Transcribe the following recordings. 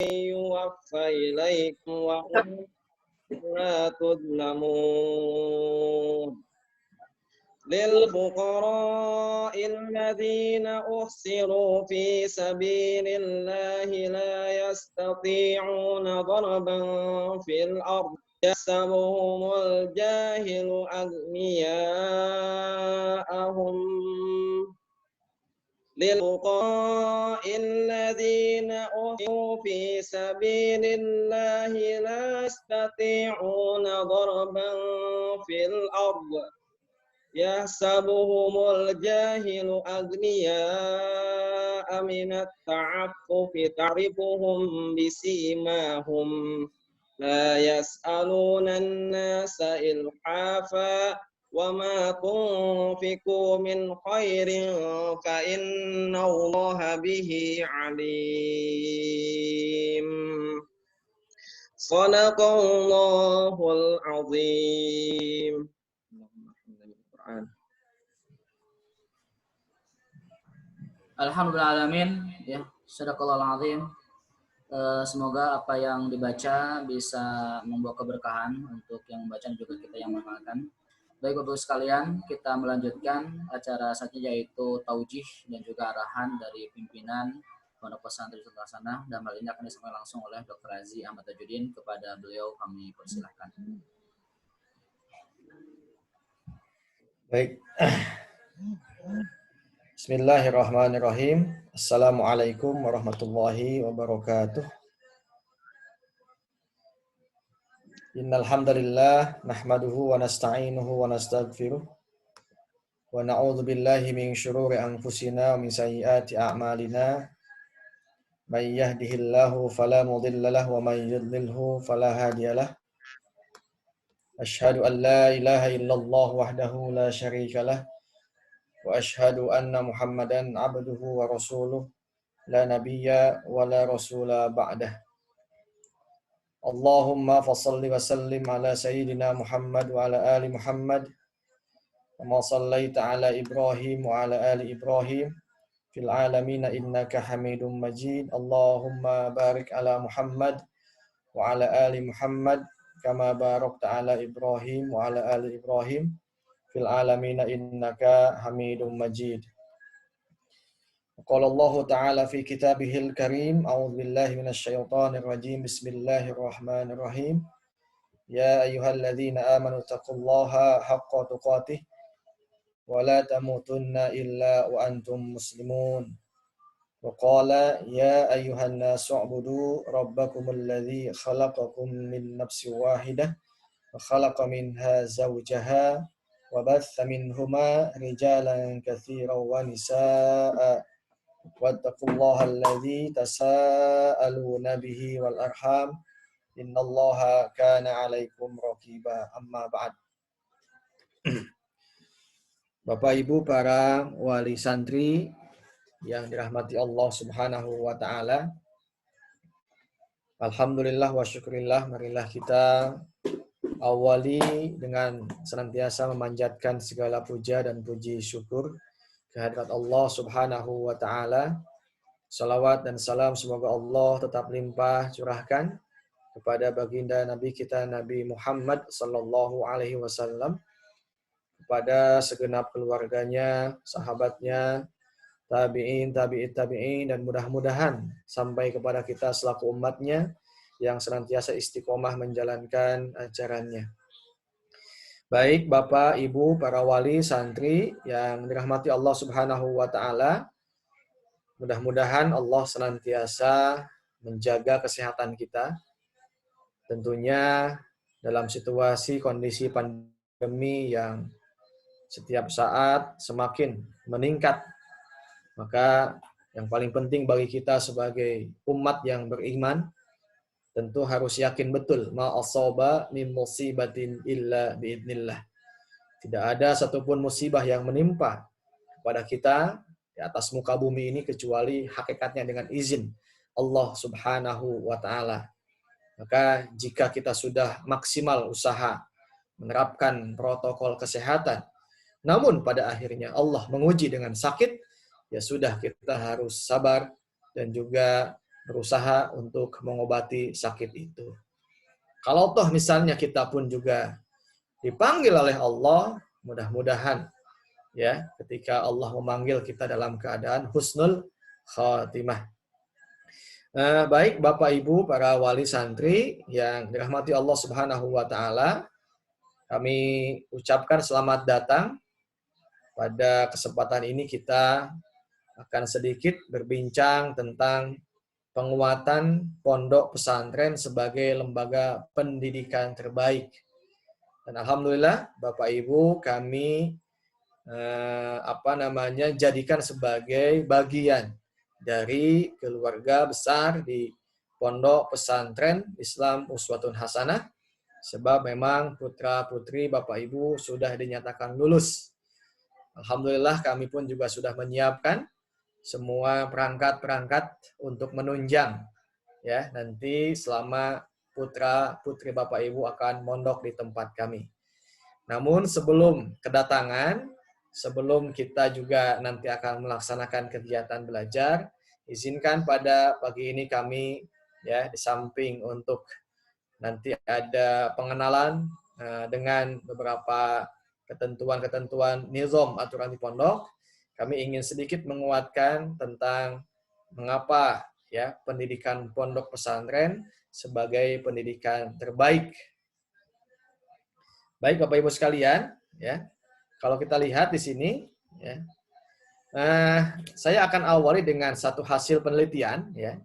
يوفى إليكم وأنتم لا تظلمون للفقراء الذين أحصروا في سبيل الله لا يستطيعون ضربا في الأرض يحسبهم الجاهل أغنياءهم للفقراء الذين أحصروا في سبيل الله لا يستطيعون ضربا في الأرض يحسبهم الجاهل أغنياء من التعفف تعرفهم بسيماهم لا يسألون الناس إلحافا وما تنفقوا من خير فإن الله به عليم صدق الله العظيم. Alhamdulillahalamin, ya, sadaqallahul azim. Semoga apa yang dibaca bisa membawa keberkahan untuk yang membaca dan juga kita yang mengamalkan. Baik Bapak sekalian, kita melanjutkan acara saatnya yaitu taujih dan juga arahan dari pimpinan Pondok Pesantren Sutasana, dan hal ini akan disampaikan langsung oleh Dr. Aziz Ahmad Tajuddin. Kepada beliau kami persilahkan. Baik. Bismillahirrahmanirrahim. Assalamualaikum warahmatullahi wabarakatuh. Innal hamdalillah nahmaduhu wa nasta'inuhu wa nastaghfiruh wa na'udzu billahi min syururi anfusina wa min sayyiati a'malina. May yahdihillahu fala mudilla lahu wa may yudlilhu fala hadiyalah. Asyhadu an la ilaha illallah wahdahu la syarikalah wa asyhadu anna Muhammadan abduhu wa rasuluh la nabiyya wa la rasula ba'dah. Allahumma fassalli wa sallim ala sayyidina Muhammad wa ala ali Muhammad kama sallaita ala Ibrahim wa ala ali Ibrahim fil alamin innaka Hamidum Majid. Allahumma barik ala Muhammad wa ala ali Muhammad kama barakta ala Ibrahim wa ala ali Ibrahim fil alamin innaka Hamidum Majid. Qala Allah Ta'ala fi kitabihil karim, a'udzu billahi minasy syaithanir rajim. Bismillahirrahmanirrahim. Ya ayyuhalladzina amanu taqullaha haqqa tuqatih wa la tamutunna illa wa antum muslimun. Wa qala ya ayyuhan nasu u'budu rabbakumul ladzi khalaqakum min nafsin wahidah wa khalaqa minha zawjaha wa batha minhuma rijalan katsiran wa nisaa'a wattaqullaha alladzi tasaaluna bihi wal arham innallaha kana 'alaikum raqiba. Amma ba'd. Bapak Ibu para wali santri yang dirahmati Allah Subhanahu wa taala. Alhamdulillah wa syukurillah, marilah kita awali dengan senantiasa memanjatkan segala puja dan puji syukur kehadirat Allah Subhanahu wa taala. Salawat dan salam semoga Allah tetap limpah curahkan kepada baginda Nabi kita Nabi Muhammad sallallahu alaihi wasallam, kepada segenap keluarganya, sahabatnya, tabi'in, tabi'in, dan mudah-mudahan sampai kepada kita selaku umatnya yang senantiasa istiqomah menjalankan ajarannya. Baik Bapak, Ibu, para wali, santri yang dirahmati Allah Subhanahu wa taala, mudah-mudahan Allah senantiasa menjaga kesehatan kita. Tentunya dalam situasi kondisi pandemi yang setiap saat semakin meningkat, maka yang paling penting bagi kita sebagai umat yang beriman tentu harus yakin betul ma asaba min musibatin illa biidznillah. Tidak ada satupun musibah yang menimpa kepada kita di atas muka bumi ini kecuali hakikatnya dengan izin Allah Subhanahu wa taala. Maka jika kita sudah maksimal usaha menerapkan protokol kesehatan, namun pada akhirnya Allah menguji dengan sakit, ya sudah kita harus sabar dan juga berusaha untuk mengobati sakit itu. Kalau toh misalnya kita pun juga dipanggil oleh Allah, mudah-mudahan ya ketika Allah memanggil kita dalam keadaan husnul khatimah. Baik Bapak Ibu para wali santri yang dirahmati Allah Subhanahu wa taala, kami ucapkan selamat datang. Pada kesempatan ini kita akan sedikit berbincang tentang penguatan pondok pesantren sebagai lembaga pendidikan terbaik. Dan alhamdulillah Bapak Ibu kami jadikan sebagai bagian dari keluarga besar di Pondok Pesantren Islam Uswatun Hasanah, sebab memang putra-putri Bapak Ibu sudah dinyatakan lulus. Alhamdulillah kami pun juga sudah menyiapkan semua perangkat-perangkat untuk menunjang ya nanti selama putra-putri Bapak Ibu akan mondok di tempat kami. Namun sebelum kedatangan, sebelum kita juga nanti akan melaksanakan kegiatan belajar, izinkan pada pagi ini kami ya di samping untuk nanti ada pengenalan dengan beberapa ketentuan-ketentuan nizam aturan di pondok, kami ingin sedikit menguatkan tentang mengapa ya pendidikan pondok pesantren sebagai pendidikan terbaik. Baik Bapak Ibu sekalian, ya. Kalau kita lihat di sini, ya. Saya akan awali dengan satu hasil penelitian, ya.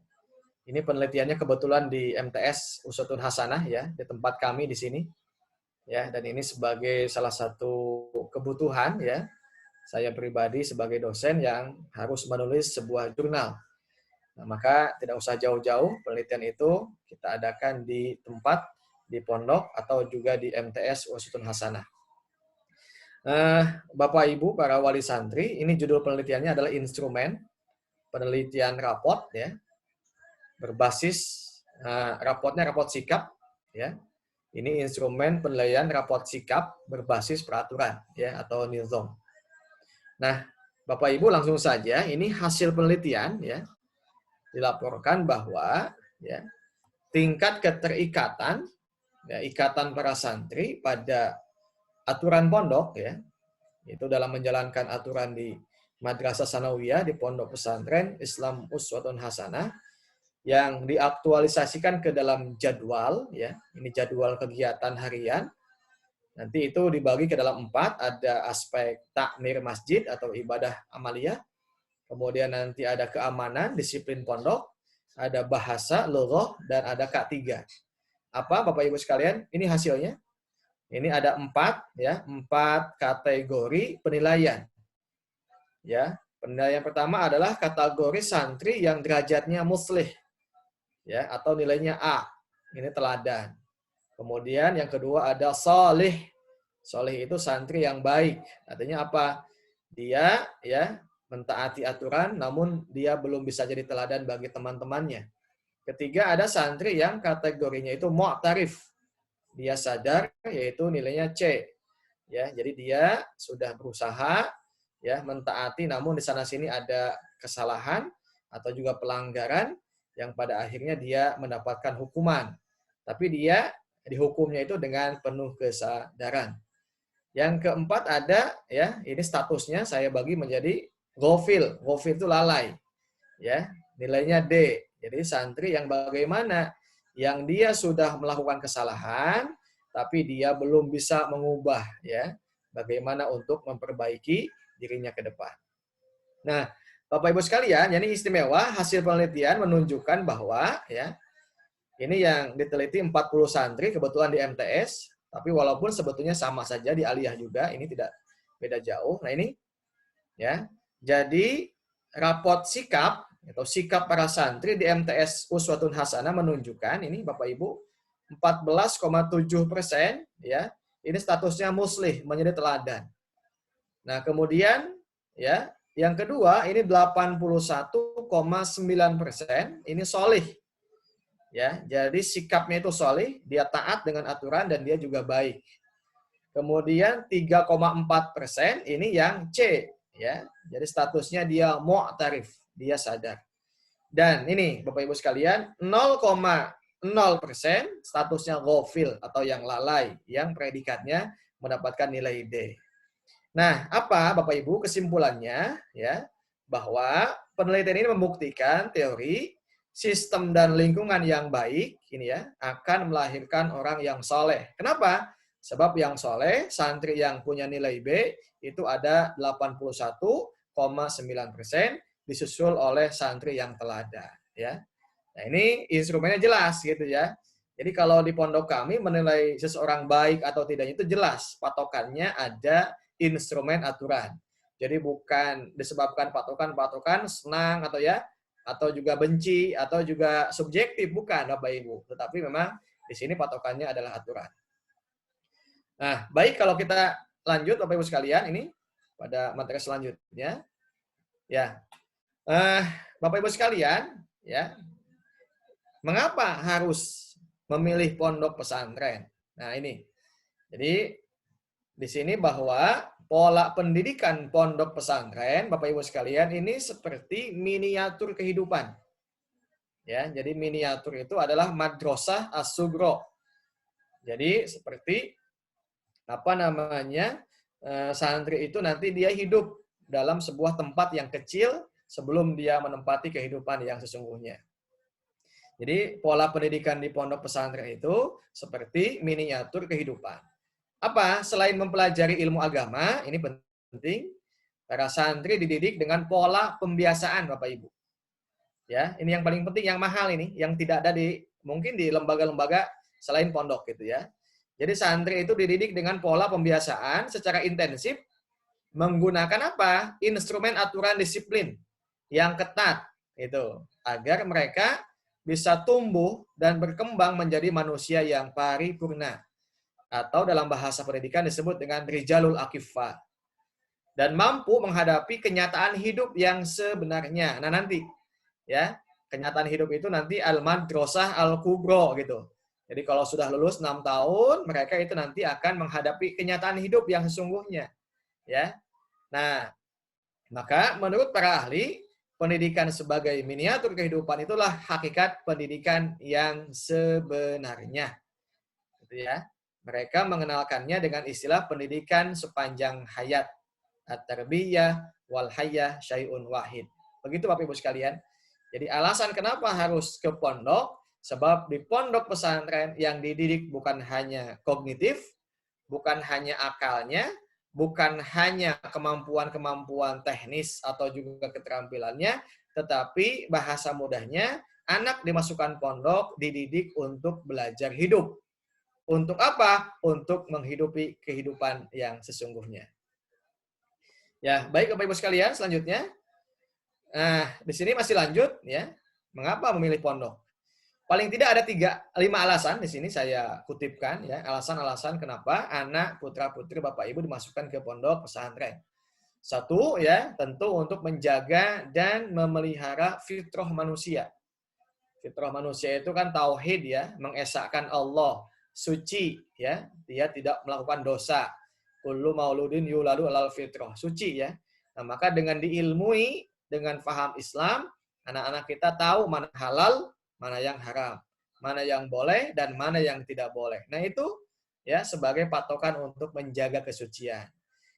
Ini penelitiannya kebetulan di MTS Uswatun Hasanah, ya, di tempat kami di sini, ya. Dan ini sebagai salah satu kebutuhan, ya. Saya pribadi sebagai dosen yang harus menulis sebuah jurnal. Nah, maka tidak usah jauh-jauh, penelitian itu kita adakan di tempat, di pondok, atau juga di MTS Uswatun Hasanah. Bapak Ibu para wali santri, ini judul penelitiannya adalah instrumen penelitian raport, ya, berbasis rapotnya raport sikap, ya. Ini instrumen penilaian raport sikap berbasis peraturan, ya, atau nizam. Nah, Bapak Ibu langsung saja, ini hasil penelitian, ya, dilaporkan bahwa ya, tingkat keterikatan, ya, ikatan para santri pada aturan pondok, ya, itu dalam menjalankan aturan di Madrasah Sanawiyah di Pondok Pesantren Islam Uswatun Hasanah yang diaktualisasikan ke dalam jadwal, ya, ini jadwal kegiatan harian. Nanti itu dibagi ke dalam 4, ada aspek takmir masjid atau ibadah amaliyah, kemudian nanti ada keamanan, disiplin pondok, ada bahasa, lughah, dan ada K3. Apa Bapak Ibu sekalian? Ini hasilnya. Ini ada 4, ya, 4 kategori penilaian. Ya, penilaian pertama adalah kategori santri yang derajatnya muslih, ya, atau nilainya A. Ini teladan. Kemudian yang kedua ada sholih. Sholih itu santri yang baik. Artinya apa? Dia ya mentaati aturan, namun dia belum bisa jadi teladan bagi teman-temannya. Ketiga ada santri yang kategorinya itu mu'tarif. Dia sadar, yaitu nilainya C. Ya, jadi dia sudah berusaha ya mentaati, namun di sana sini ada kesalahan atau juga pelanggaran yang pada akhirnya dia mendapatkan hukuman. Tapi dia dihukumnya itu dengan penuh kesadaran. Yang keempat ada ya, ini statusnya saya bagi menjadi ghafil. Ghafil itu lalai. Ya, nilainya D. Jadi santri yang bagaimana? Yang dia sudah melakukan kesalahan tapi dia belum bisa mengubah ya. Bagaimana untuk memperbaiki dirinya ke depan. Nah, Bapak Ibu sekalian, ini istimewa hasil penelitian menunjukkan bahwa ya ini yang diteliti 40 santri kebetulan di MTS, tapi walaupun sebetulnya sama saja di aliyah juga, ini tidak beda jauh. Nah ini ya. Jadi raport sikap atau sikap para santri di MTS Uswatun Hasanah menunjukkan ini Bapak Ibu 14,7% ya. Ini statusnya muslih, menjadi teladan. Nah, kemudian ya, yang kedua ini 81,9% ini sholih. Ya, jadi sikapnya itu sholih, dia taat dengan aturan dan dia juga baik. Kemudian 3,4% ini yang C, ya. Jadi statusnya dia mu'tarif, dia sadar. Dan ini Bapak Ibu sekalian, 0,0% statusnya ghafil atau yang lalai, yang predikatnya mendapatkan nilai D. Nah, apa Bapak Ibu kesimpulannya ya? Bahwa penelitian ini membuktikan teori sistem dan lingkungan yang baik ini ya akan melahirkan orang yang soleh. Kenapa? Sebab yang soleh, santri yang punya nilai B itu ada 81,9%, disusul oleh santri yang teladan ya. Nah, ini instrumennya jelas gitu ya. Jadi kalau di pondok kami menilai seseorang baik atau tidaknya itu jelas, patokannya ada instrumen aturan. Jadi bukan disebabkan patokan-patokan senang atau juga benci atau juga subjektif, bukan Bapak Ibu. Tetapi memang di sini patokannya adalah aturan. Nah, baik kalau kita lanjut Bapak Ibu sekalian ini pada materi selanjutnya. Ya. Bapak Ibu sekalian, ya. Mengapa harus memilih pondok pesantren? Nah, ini. Jadi di sini bahwa pola pendidikan pondok pesantren, Bapak Ibu sekalian, ini seperti miniatur kehidupan. Ya, jadi miniatur itu adalah madrasah as-sugro. Jadi seperti santri itu nanti dia hidup dalam sebuah tempat yang kecil sebelum dia menempati kehidupan yang sesungguhnya. Jadi pola pendidikan di pondok pesantren itu seperti miniatur kehidupan. Apa? Selain mempelajari ilmu agama, ini penting, para santri dididik dengan pola pembiasaan Bapak Ibu. Ya, ini yang paling penting, yang mahal ini, yang tidak ada mungkin di lembaga-lembaga selain pondok gitu ya. Jadi santri itu dididik dengan pola pembiasaan secara intensif menggunakan apa? Instrumen aturan disiplin yang ketat itu agar mereka bisa tumbuh dan berkembang menjadi manusia yang paripurna. Atau dalam bahasa pendidikan disebut dengan rijalul akifah. Dan mampu menghadapi kenyataan hidup yang sebenarnya. Nah nanti, ya kenyataan hidup itu nanti al-madrasah al-kubro gitu. Jadi kalau sudah lulus 6 tahun, mereka itu nanti akan menghadapi kenyataan hidup yang sesungguhnya. Ya. Nah, maka menurut para ahli, pendidikan sebagai miniatur kehidupan itulah hakikat pendidikan yang sebenarnya. Gitu ya. Mereka mengenalkannya dengan istilah pendidikan sepanjang hayat. At-tarbiyah wal hayyah syai'un wahid. Begitu Bapak Ibu sekalian. Jadi alasan kenapa harus ke pondok, sebab di pondok pesantren yang dididik bukan hanya kognitif, bukan hanya akalnya, bukan hanya kemampuan-kemampuan teknis atau juga keterampilannya, tetapi bahasa mudahnya, anak dimasukkan pondok dididik untuk belajar hidup. Untuk apa? Untuk menghidupi kehidupan yang sesungguhnya. Ya, baik Bapak Ibu sekalian, selanjutnya. Nah, di sini masih lanjut ya. Mengapa memilih pondok? Paling tidak ada 5 alasan di sini saya kutipkan ya, alasan-alasan kenapa anak putra-putri Bapak Ibu dimasukkan ke pondok pesantren. Satu ya, tentu untuk menjaga dan memelihara fitrah manusia. Fitrah manusia itu kan tauhid ya, mengesahkan Allah, suci ya, dia tidak melakukan dosa. Kullu mauludin yuladu alal fitrah, suci ya. Nah, maka dengan diilmui, dengan faham Islam, anak-anak kita tahu mana halal, mana yang haram, mana yang boleh dan mana yang tidak boleh. Nah, itu ya sebagai patokan untuk menjaga kesucian.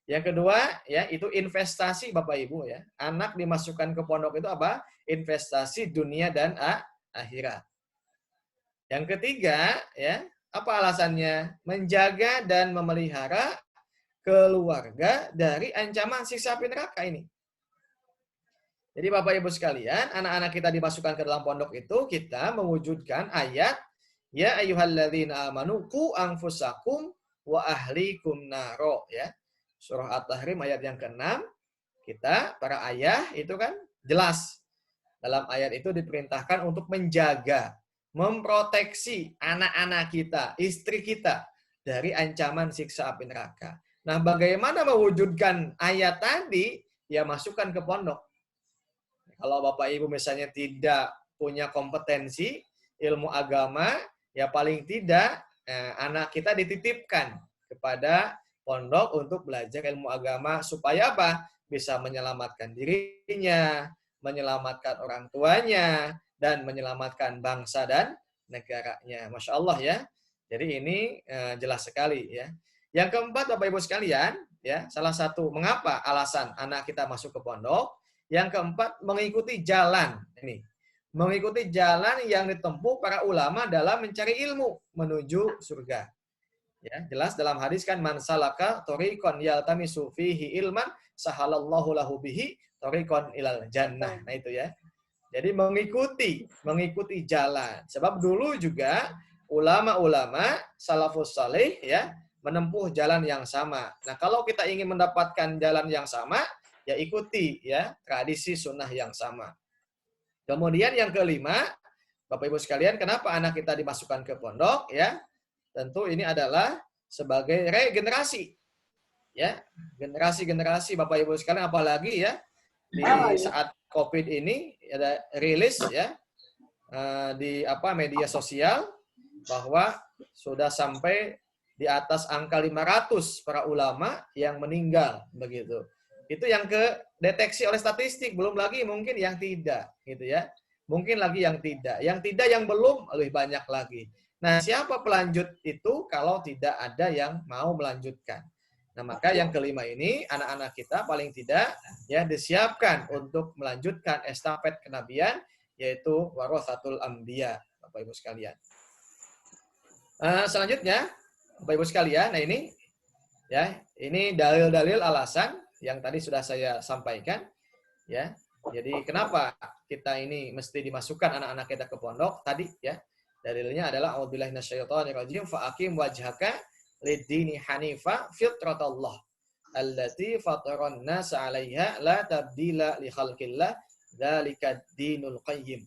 Yang kedua, ya itu investasi Bapak Ibu ya. Anak dimasukkan ke pondok itu apa? Investasi dunia dan akhirat. Yang ketiga, ya, apa alasannya? Menjaga dan memelihara keluarga dari ancaman siksa api neraka ini. Jadi Bapak Ibu sekalian, anak-anak kita dimasukkan ke dalam pondok itu, kita mewujudkan ayat, ya ayyuhalladzina amanu qu anfusakum wa ahlikum naro, ya. Surah At-Tahrim ayat yang ke-6, kita, para ayah itu kan jelas. Dalam ayat itu diperintahkan untuk menjaga, memproteksi anak-anak kita, istri kita dari ancaman siksa api neraka. Nah, bagaimana mewujudkan ayat tadi? Ya masukkan ke pondok. Kalau Bapak Ibu misalnya tidak punya kompetensi ilmu agama, ya paling tidak anak kita dititipkan kepada pondok untuk belajar ilmu agama supaya apa? Bisa menyelamatkan dirinya, menyelamatkan orang tuanya, dan menyelamatkan bangsa dan negaranya. Masya Allah ya. Jadi ini jelas sekali ya. Yang keempat, Bapak Ibu sekalian, ya, salah satu mengapa alasan anak kita masuk ke pondok. Yang keempat, mengikuti jalan ini. Mengikuti jalan yang ditempuh para ulama dalam mencari ilmu menuju surga. Ya, jelas dalam hadis kan man salaka thoriqan yaltamisu fihi ilman sahalallahu lahu bihi thoriqan ilal jannah. Nah itu ya. Jadi mengikuti jalan. Sebab dulu juga ulama-ulama salafus saleh ya menempuh jalan yang sama. Nah, kalau kita ingin mendapatkan jalan yang sama, ya ikuti ya tradisi sunnah yang sama. Kemudian yang kelima, Bapak Ibu sekalian, kenapa anak kita dimasukkan ke pondok ya? Tentu ini adalah sebagai regenerasi. Ya, generasi-generasi Bapak Ibu sekalian, apalagi ya di saat Covid ini ada rilis ya di media sosial bahwa sudah sampai di atas angka 500 para ulama yang meninggal begitu. Itu yang kedeteksi oleh statistik, belum lagi mungkin yang tidak gitu ya. Mungkin lagi yang tidak. Yang tidak yang belum lebih banyak lagi. Nah, siapa pelanjut itu kalau tidak ada yang mau melanjutkan? Nah, maka yang kelima ini, anak-anak kita paling tidak ya disiapkan untuk melanjutkan estafet kenabian, yaitu warathatul anbiya, Bapak Ibu sekalian. Selanjutnya, Bapak Ibu sekalian, nah ini ya, ini dalil-dalil alasan yang tadi sudah saya sampaikan ya. Jadi kenapa kita ini mesti dimasukkan anak-anak kita ke pondok tadi ya? Dalilnya adalah a'udzubillahi minasyaitonirrajim fa aqim wajhaka lid-dini hanifa fitratallah allati fataran nas 'alaiha la tabdila li khalqillah dzalika dinul qayyim.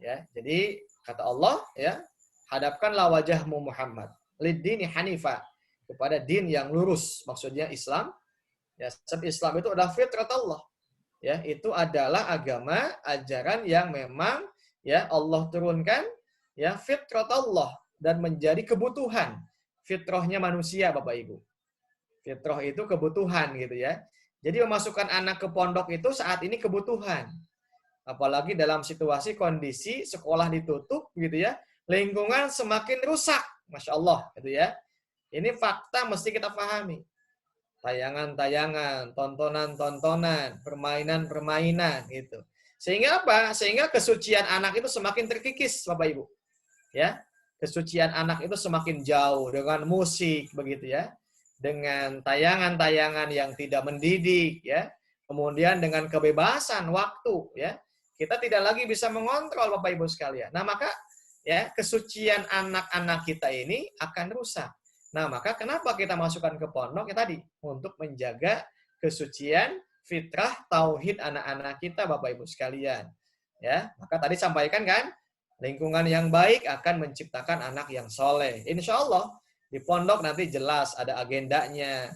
Ya, jadi kata Allah ya, hadapkanlah wajahmu Muhammad lid-dini hanifa, kepada din yang lurus, maksudnya Islam. Ya, sebab Islam itu adalah fitratullah. Ya, itu adalah agama, ajaran yang memang ya Allah turunkan ya fitratullah dan menjadi kebutuhan fitrahnya manusia, Bapak Ibu. Fitrah itu kebutuhan gitu ya. Jadi memasukkan anak ke pondok itu saat ini kebutuhan. Apalagi dalam situasi kondisi sekolah ditutup gitu ya, lingkungan semakin rusak, Masya Allah gitu ya. Ini fakta mesti kita pahami. Tayangan-tayangan, tontonan-tontonan, permainan-permainan gitu. Sehingga apa? Sehingga kesucian anak itu semakin terkikis, Bapak Ibu. Ya, kesucian anak itu semakin jauh dengan musik begitu ya. Dengan tayangan-tayangan yang tidak mendidik ya. Kemudian dengan kebebasan waktu ya. Kita tidak lagi bisa mengontrol Bapak Ibu sekalian. Nah, maka ya kesucian anak-anak kita ini akan rusak. Nah, maka kenapa kita masukkan ke pondok ya tadi? Untuk menjaga kesucian fitrah tauhid anak-anak kita, Bapak Ibu sekalian. Ya, maka tadi sampaikan kan, lingkungan yang baik akan menciptakan anak yang soleh. Insya Allah di pondok nanti jelas ada agendanya,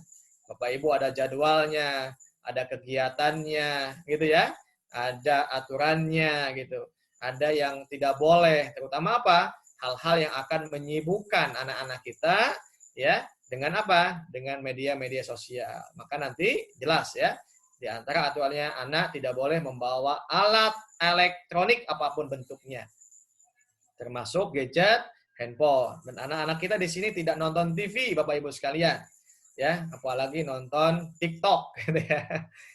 Bapak Ibu ada jadwalnya, ada kegiatannya, gitu ya, ada aturannya, gitu. Ada yang tidak boleh, terutama apa? Hal-hal yang akan menyibukkan anak-anak kita. Ya, dengan apa? Dengan media-media sosial. Maka nanti jelas ya, di antara aturannya anak tidak boleh membawa alat elektronik apapun bentuknya. Termasuk gadget, handphone. Dan anak-anak kita di sini tidak nonton TV, Bapak Ibu sekalian. Ya, apalagi nonton TikTok gitu ya.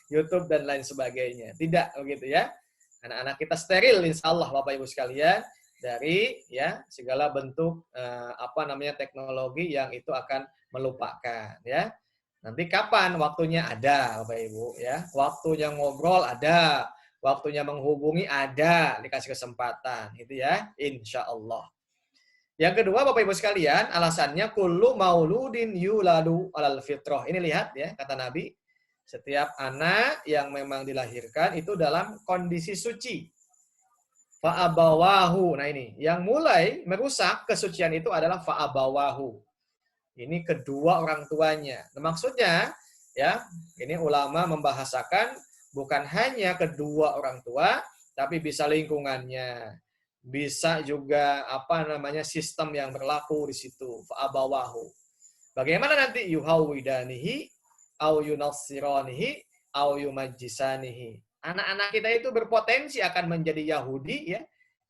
YouTube dan lain sebagainya. Tidak begitu ya. Anak-anak kita steril insya Allah Bapak Ibu sekalian dari ya segala bentuk teknologi yang itu akan melupakan ya. Nanti kapan waktunya ada Bapak Ibu ya. Waktunya ngobrol ada, waktunya menghubungi ada, dikasih kesempatan itu ya, insya Allah. Yang kedua Bapak Ibu sekalian, alasannya kullu mauludin yuladu alal fitrah. Ini lihat ya kata Nabi, setiap anak yang memang dilahirkan itu dalam kondisi suci. Fa'abawahu. Nah ini, yang mulai merusak kesucian itu adalah fa'abawahu. Ini kedua orang tuanya. Nah, maksudnya, ya, ini ulama membahasakan bukan hanya kedua orang tua, tapi bisa lingkungannya. Bisa juga sistem yang berlaku di situ. Fa'abawahu. Bagaimana nanti yuhawidanihi, au yunassiranihi, au yumajjisanihi. Anak-anak kita itu berpotensi akan menjadi Yahudi, ya,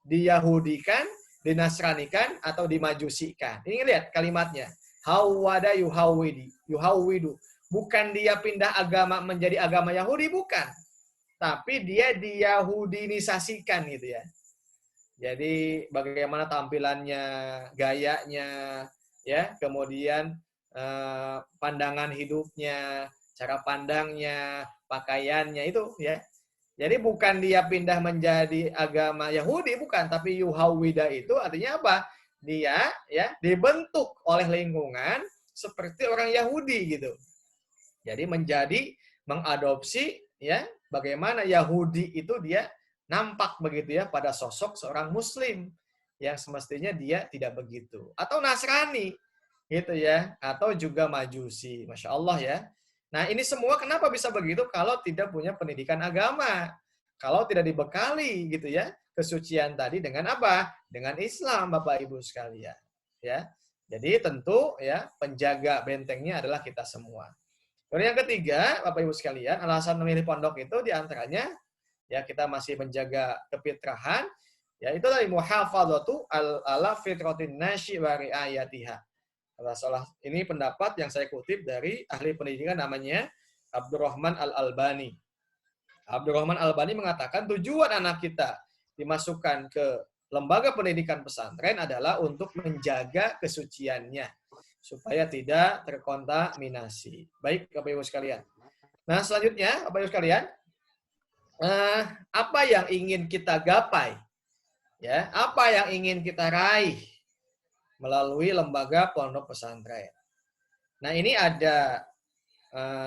diyahudikan, dinasranikan, atau dimajusikan. Ini lihat kalimatnya. Hawwada yuhawwidu. Bukan dia pindah agama menjadi agama Yahudi, bukan. Tapi dia diyahudinisasikan gitu ya. Jadi bagaimana tampilannya, gayanya, ya, kemudian pandangan hidupnya, cara pandangnya, pakaiannya itu ya. Jadi bukan dia pindah menjadi agama Yahudi, bukan, tapi yuhawwida itu artinya apa? Dia ya dibentuk oleh lingkungan seperti orang Yahudi gitu. Jadi mengadopsi ya bagaimana Yahudi itu dia nampak begitu ya pada sosok seorang Muslim yang semestinya dia tidak begitu. Atau Nasrani gitu ya, atau juga Majusi. Masya Allah ya. Nah ini semua kenapa bisa begitu kalau tidak punya pendidikan agama? Kalau tidak dibekali gitu ya kesucian tadi dengan apa? Dengan Islam Bapak Ibu sekalian. Ya, jadi tentu ya penjaga bentengnya adalah kita semua. Kemudian yang ketiga Bapak Ibu sekalian, alasan memilih pondok itu diantaranya ya kita masih menjaga kefitrahan, ya itu dari muhafadzatu ala fitratin nasyi wa riayatiha. Ini pendapat yang saya kutip dari ahli pendidikan namanya Abdurrahman Al-Albani. Abdurrahman Al-Albani mengatakan tujuan anak kita dimasukkan ke lembaga pendidikan pesantren adalah untuk menjaga kesuciannya supaya tidak terkontaminasi. Baik Bapak Ibu sekalian. Nah selanjutnya Bapak Ibu sekalian, apa yang ingin kita gapai? Ya, apa yang ingin kita raih melalui lembaga pondok pesantren. Nah ini ada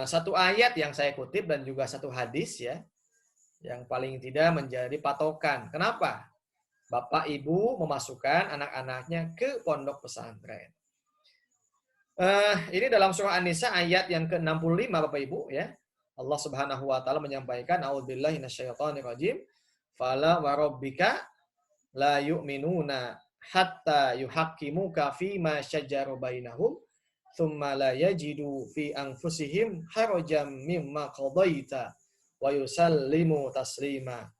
satu ayat yang saya kutip dan juga satu hadis ya, yang paling tidak menjadi patokan. Kenapa? Bapak Ibu memasukkan anak-anaknya ke pondok pesantren. Ini dalam surah An-Nisa ayat yang ke-65 Bapak Ibu ya. Allah Subhanahu wa taala menyampaikan a'udzubillahi minasyaitonirrajim. Fala wa rabbika la yu'minuna hatta yuhaqqimuka fima syajara bainahum thumma la yajidu fi anfusihim harajan mimma qadaita wa yusallimu taslima.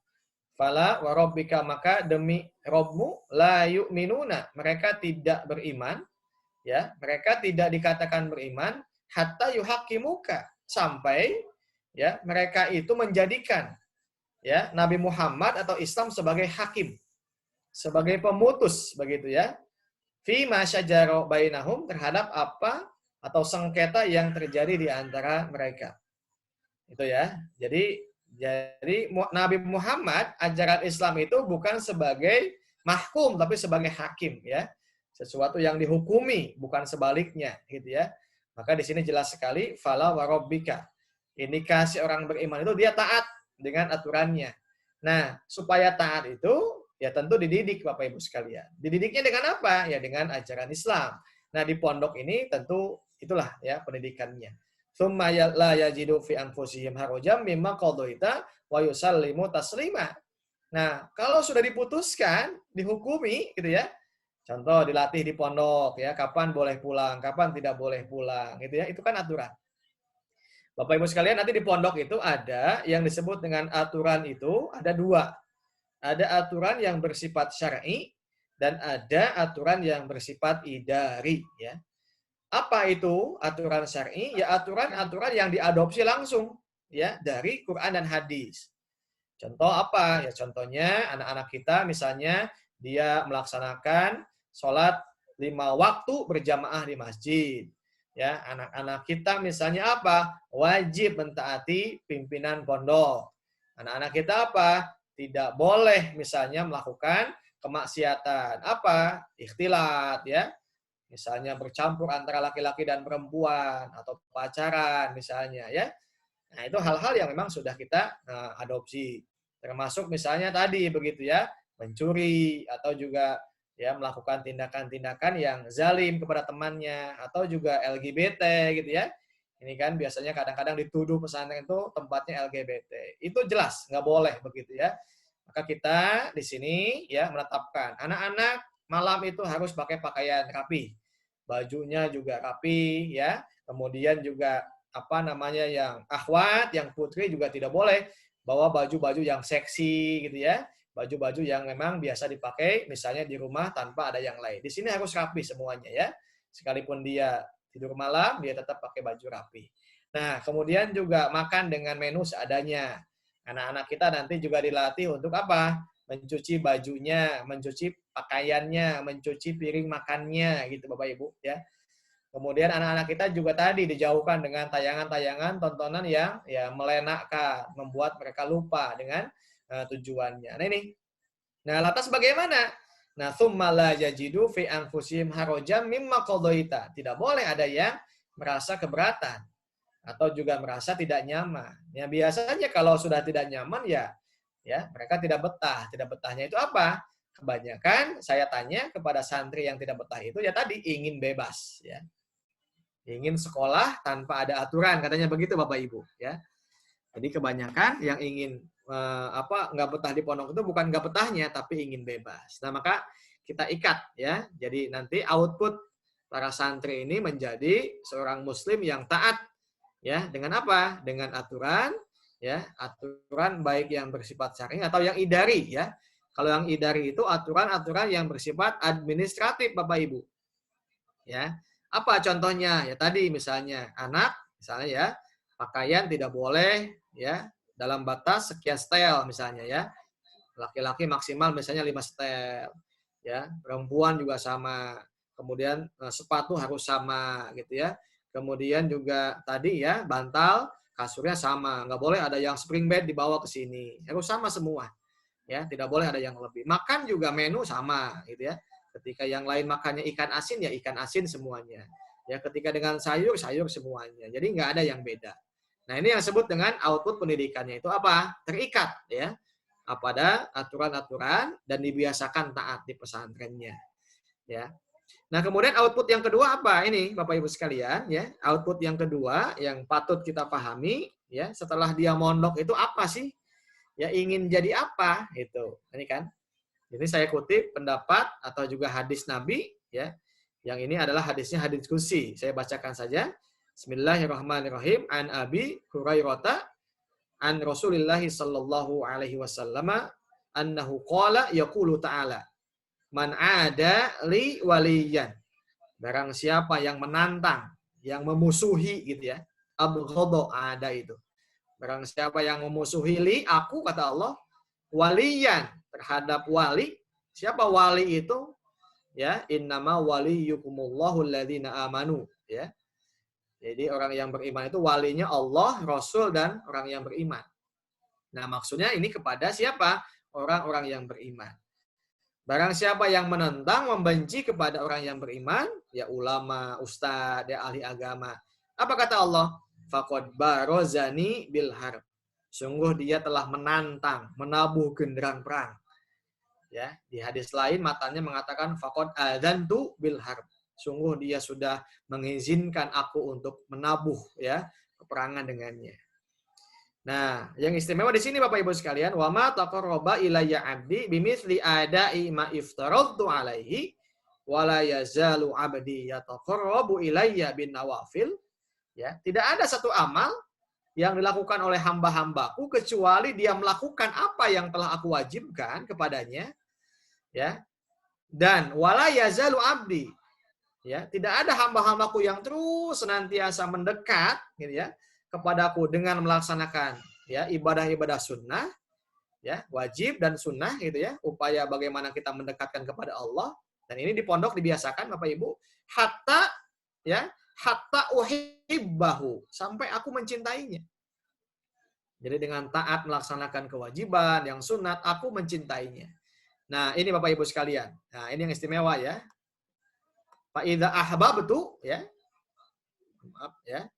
Fala wa rabbika, maka demi Rabbmu, la yu'minuna, mereka tidak beriman, ya, mereka tidak dikatakan beriman hatta yuhaqqimuka, sampai ya mereka itu menjadikan ya Nabi Muhammad atau Islam sebagai hakim, sebagai pemutus begitu ya. Fi ma syajara bainahum, terhadap apa atau sengketa yang terjadi di antara mereka. Itu ya. Jadi Nabi Muhammad, ajaran Islam itu bukan sebagai mahkum tapi sebagai hakim ya. Sesuatu yang dihukumi, bukan sebaliknya gitu ya. Maka di sini jelas sekali fala wa rabbika. Indikasi orang beriman itu dia taat dengan aturannya. Nah, supaya taat itu ya tentu dididik Bapak Ibu sekalian. Dididiknya dengan apa? Ya dengan ajaran Islam. Nah, di pondok ini tentu itulah ya pendidikannya. Tsumma la yajidu fi anfusihim harajan mimma qadaita wa yusallimu taslima. Nah, kalau sudah diputuskan, dihukumi gitu ya. Contoh dilatih di pondok ya, kapan boleh pulang, kapan tidak boleh pulang gitu ya. Itu kan aturan. Bapak Ibu sekalian, nanti di pondok itu ada yang disebut dengan aturan itu ada dua. Ada aturan yang bersifat syar'i dan ada aturan yang bersifat idari ya. Apa itu aturan syar'i? Ya aturan-aturan yang diadopsi langsung ya dari Quran dan hadis. Contoh apa? Ya contohnya anak-anak kita misalnya dia melaksanakan sholat 5 waktu berjamaah di masjid. Ya, anak-anak kita misalnya apa? Wajib mentaati pimpinan pondok. Anak-anak kita apa? Tidak boleh misalnya melakukan kemaksiatan. Apa? Ikhtilat ya. Misalnya bercampur antara laki-laki dan perempuan atau pacaran misalnya ya. Nah, itu hal-hal yang memang sudah kita adopsi. Termasuk misalnya tadi begitu ya, mencuri atau juga ya melakukan tindakan-tindakan yang zalim kepada temannya atau juga LGBT gitu ya. Ini kan biasanya kadang-kadang dituduh pesantren itu tempatnya LGBT. Itu jelas nggak boleh begitu ya. Maka kita di sini ya menetapkan anak-anak malam itu harus pakai pakaian rapi. Bajunya juga rapi ya. Kemudian juga apa namanya yang akhwat, yang putri juga tidak boleh bawa baju-baju yang seksi gitu ya. Baju-baju yang memang biasa dipakai misalnya di rumah tanpa ada yang lain. Di sini harus rapi semuanya ya. Sekalipun dia tidur malam, dia tetap pakai baju rapi. Nah, kemudian juga makan dengan menu seadanya. Anak-anak kita nanti juga dilatih untuk apa? Mencuci bajunya, mencuci pakaiannya, mencuci piring makannya gitu Bapak Ibu ya. Kemudian anak-anak kita juga tadi dijauhkan dengan tayangan-tayangan tontonan yang ya melenakkan, membuat mereka lupa dengan tujuannya. Nah ini. Nah, lantas bagaimana? Nah, tsumma la yajidu fi anfusihim harajan mimma qadaita. Tidak boleh ada yang merasa keberatan atau juga merasa tidak nyaman. Ya biasanya kalau sudah tidak nyaman ya mereka tidak betah. Tidak betahnya itu apa? Kebanyakan saya tanya kepada santri yang tidak betah itu ya tadi ingin bebas ya. Ingin sekolah tanpa ada aturan, katanya begitu Bapak Ibu ya. Jadi kebanyakan yang ingin nggak betah di pondok itu bukan nggak betahnya tapi ingin bebas. Nah, maka kita ikat ya. Jadi nanti output para santri ini menjadi seorang muslim yang taat ya dengan apa? Dengan aturan ya, aturan baik yang bersifat syar'i atau yang idari ya. Kalau yang idari itu aturan-aturan yang bersifat administratif Bapak Ibu. Ya. Apa contohnya? Ya tadi misalnya anak misalnya ya, pakaian tidak boleh ya dalam batas sekian setel misalnya ya. Laki-laki maksimal misalnya 5 setel. Ya, perempuan juga sama. Kemudian sepatu harus sama gitu ya. Kemudian juga tadi ya, bantal, kasurnya sama. Nggak boleh ada yang spring bed dibawa ke sini. Harus sama semua. Ya, tidak boleh ada yang lebih. Makan juga menu sama gitu ya. Ketika yang lain makannya ikan asin, ya ikan asin semuanya. Ya, ketika dengan sayur, sayur semuanya. Jadi nggak ada yang beda. Nah, ini yang disebut dengan output pendidikannya itu apa? Terikat ya pada aturan-aturan dan dibiasakan taat di pesantrennya. Ya. Nah, kemudian output yang kedua apa? Ini Bapak Ibu sekalian ya. Output yang kedua yang patut kita pahami ya, setelah dia mondok itu apa sih? Ya ingin jadi apa? Itu. Ini kan. Jadi saya kutip pendapat atau juga hadis Nabi ya. Yang ini adalah hadisnya hadis qudsi. Saya bacakan saja. Bismillahirrahmanirrahim. An Abi Hurairah an Rasulillah sallallahu alaihi wasallam annahu qala yaqulu ta'ala man ada li waliyan. Barang siapa yang menantang, yang memusuhi gitu ya. Abghadha ada itu. Barang siapa yang memusuhi li aku kata Allah waliyan terhadap wali. Siapa wali itu? Ya, innama waliyukumullahu alladzina amanu, ya. Jadi orang yang beriman itu walinya Allah, Rasul dan orang yang beriman. Nah, maksudnya ini kepada siapa? Orang-orang yang beriman. Barang siapa yang menentang, membenci kepada orang yang beriman, ya ulama, ustadz, ya ahli agama. Apa kata Allah? Faqad barozani bil harb. Sungguh dia telah menantang, menabuh genderang perang. Ya, di hadis lain matanya mengatakan faqad adzantu bil harb. Sungguh dia sudah mengizinkan aku untuk menabuh ya peperangan dengannya. Nah, yang istimewa di sini Bapak Ibu sekalian, wa ma taqarraba ilayya 'abdi bimithli ada'i ma iftaradtu 'alaihi wa la yazalu 'abdi yataqarrabu ilayya bin nawafil. Ya, tidak ada satu amal yang dilakukan oleh hamba-hambaku kecuali dia melakukan apa yang telah aku wajibkan kepadanya. Ya. Dan wala yazalu 'abdi. Ya, tidak ada hamba-hambaku yang terus senantiasa mendekat gitu ya kepadaku dengan melaksanakan ya ibadah-ibadah sunnah ya wajib dan sunnah gitu ya upaya bagaimana kita mendekatkan kepada Allah dan ini di pondok dibiasakan Bapak Ibu hatta uhibbahu sampai aku mencintainya. Jadi dengan taat melaksanakan kewajiban yang sunat aku mencintainya. Nah, ini Bapak Ibu sekalian. Nah, ini yang istimewa ya. Fa idza ahbabtu ya. Maaf ya.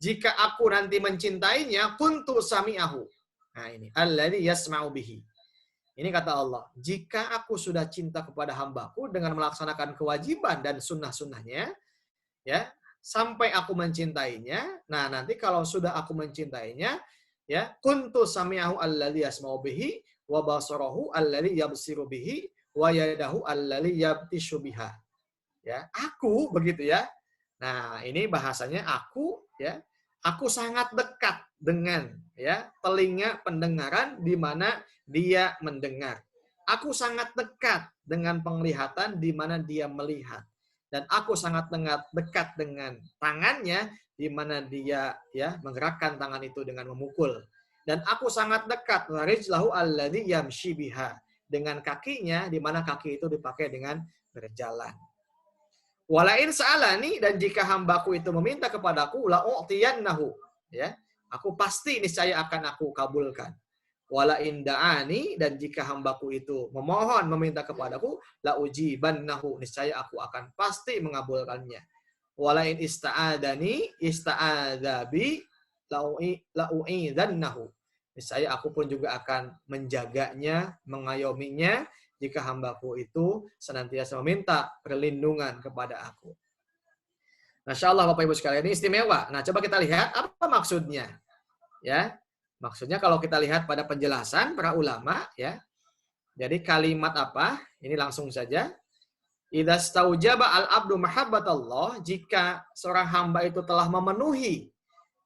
Jika aku nanti mencintainya, kuntu sami'ahu. Nah ini, alladzi yasma'u bihi. Ini kata Allah, jika aku sudah cinta kepada hambaku dengan melaksanakan kewajiban dan sunnah-sunnahnya, ya, sampai aku mencintainya, nah nanti kalau sudah aku mencintainya, ya, kuntu sami'ahu alladzi yasma'u bihi, wa basarahu alladzi yabsiru bihi, wa yadahu alladzi yabtishu biha. Ya, aku begitu ya. Nah, ini bahasanya aku ya. Aku sangat dekat dengan ya telinga pendengaran di mana dia mendengar. Aku sangat dekat dengan penglihatan di mana dia melihat. Dan aku sangat dekat dengan tangannya di mana dia ya menggerakkan tangan itu dengan memukul. Dan aku sangat dekat warijlahu alladzi yamshi biha, dengan kakinya di mana kaki itu dipakai dengan berjalan. Walain sa'alani, dan jika hambaku itu meminta kepadaku, la'u'tiyannahu, ya, aku pasti niscaya akan aku kabulkan. Walain da'ani, dan jika hambaku itu memohon meminta kepadaku, la'ujibannahu, niscaya aku akan pasti mengabulkannya. Walain ista'adani ista'adzabi la'u'idzannahu, niscaya aku pun juga akan menjaganya, mengayominya jika hambaku itu senantiasa meminta perlindungan kepada aku. Masya Allah Bapak Ibu sekalian, ini istimewa. Nah, coba kita lihat apa maksudnya. Ya, maksudnya kalau kita lihat pada penjelasan para ulama, ya. Jadi kalimat apa? Ini langsung saja. Idza staujaba al-abdu mahabbatallah, jika seorang hamba itu telah memenuhi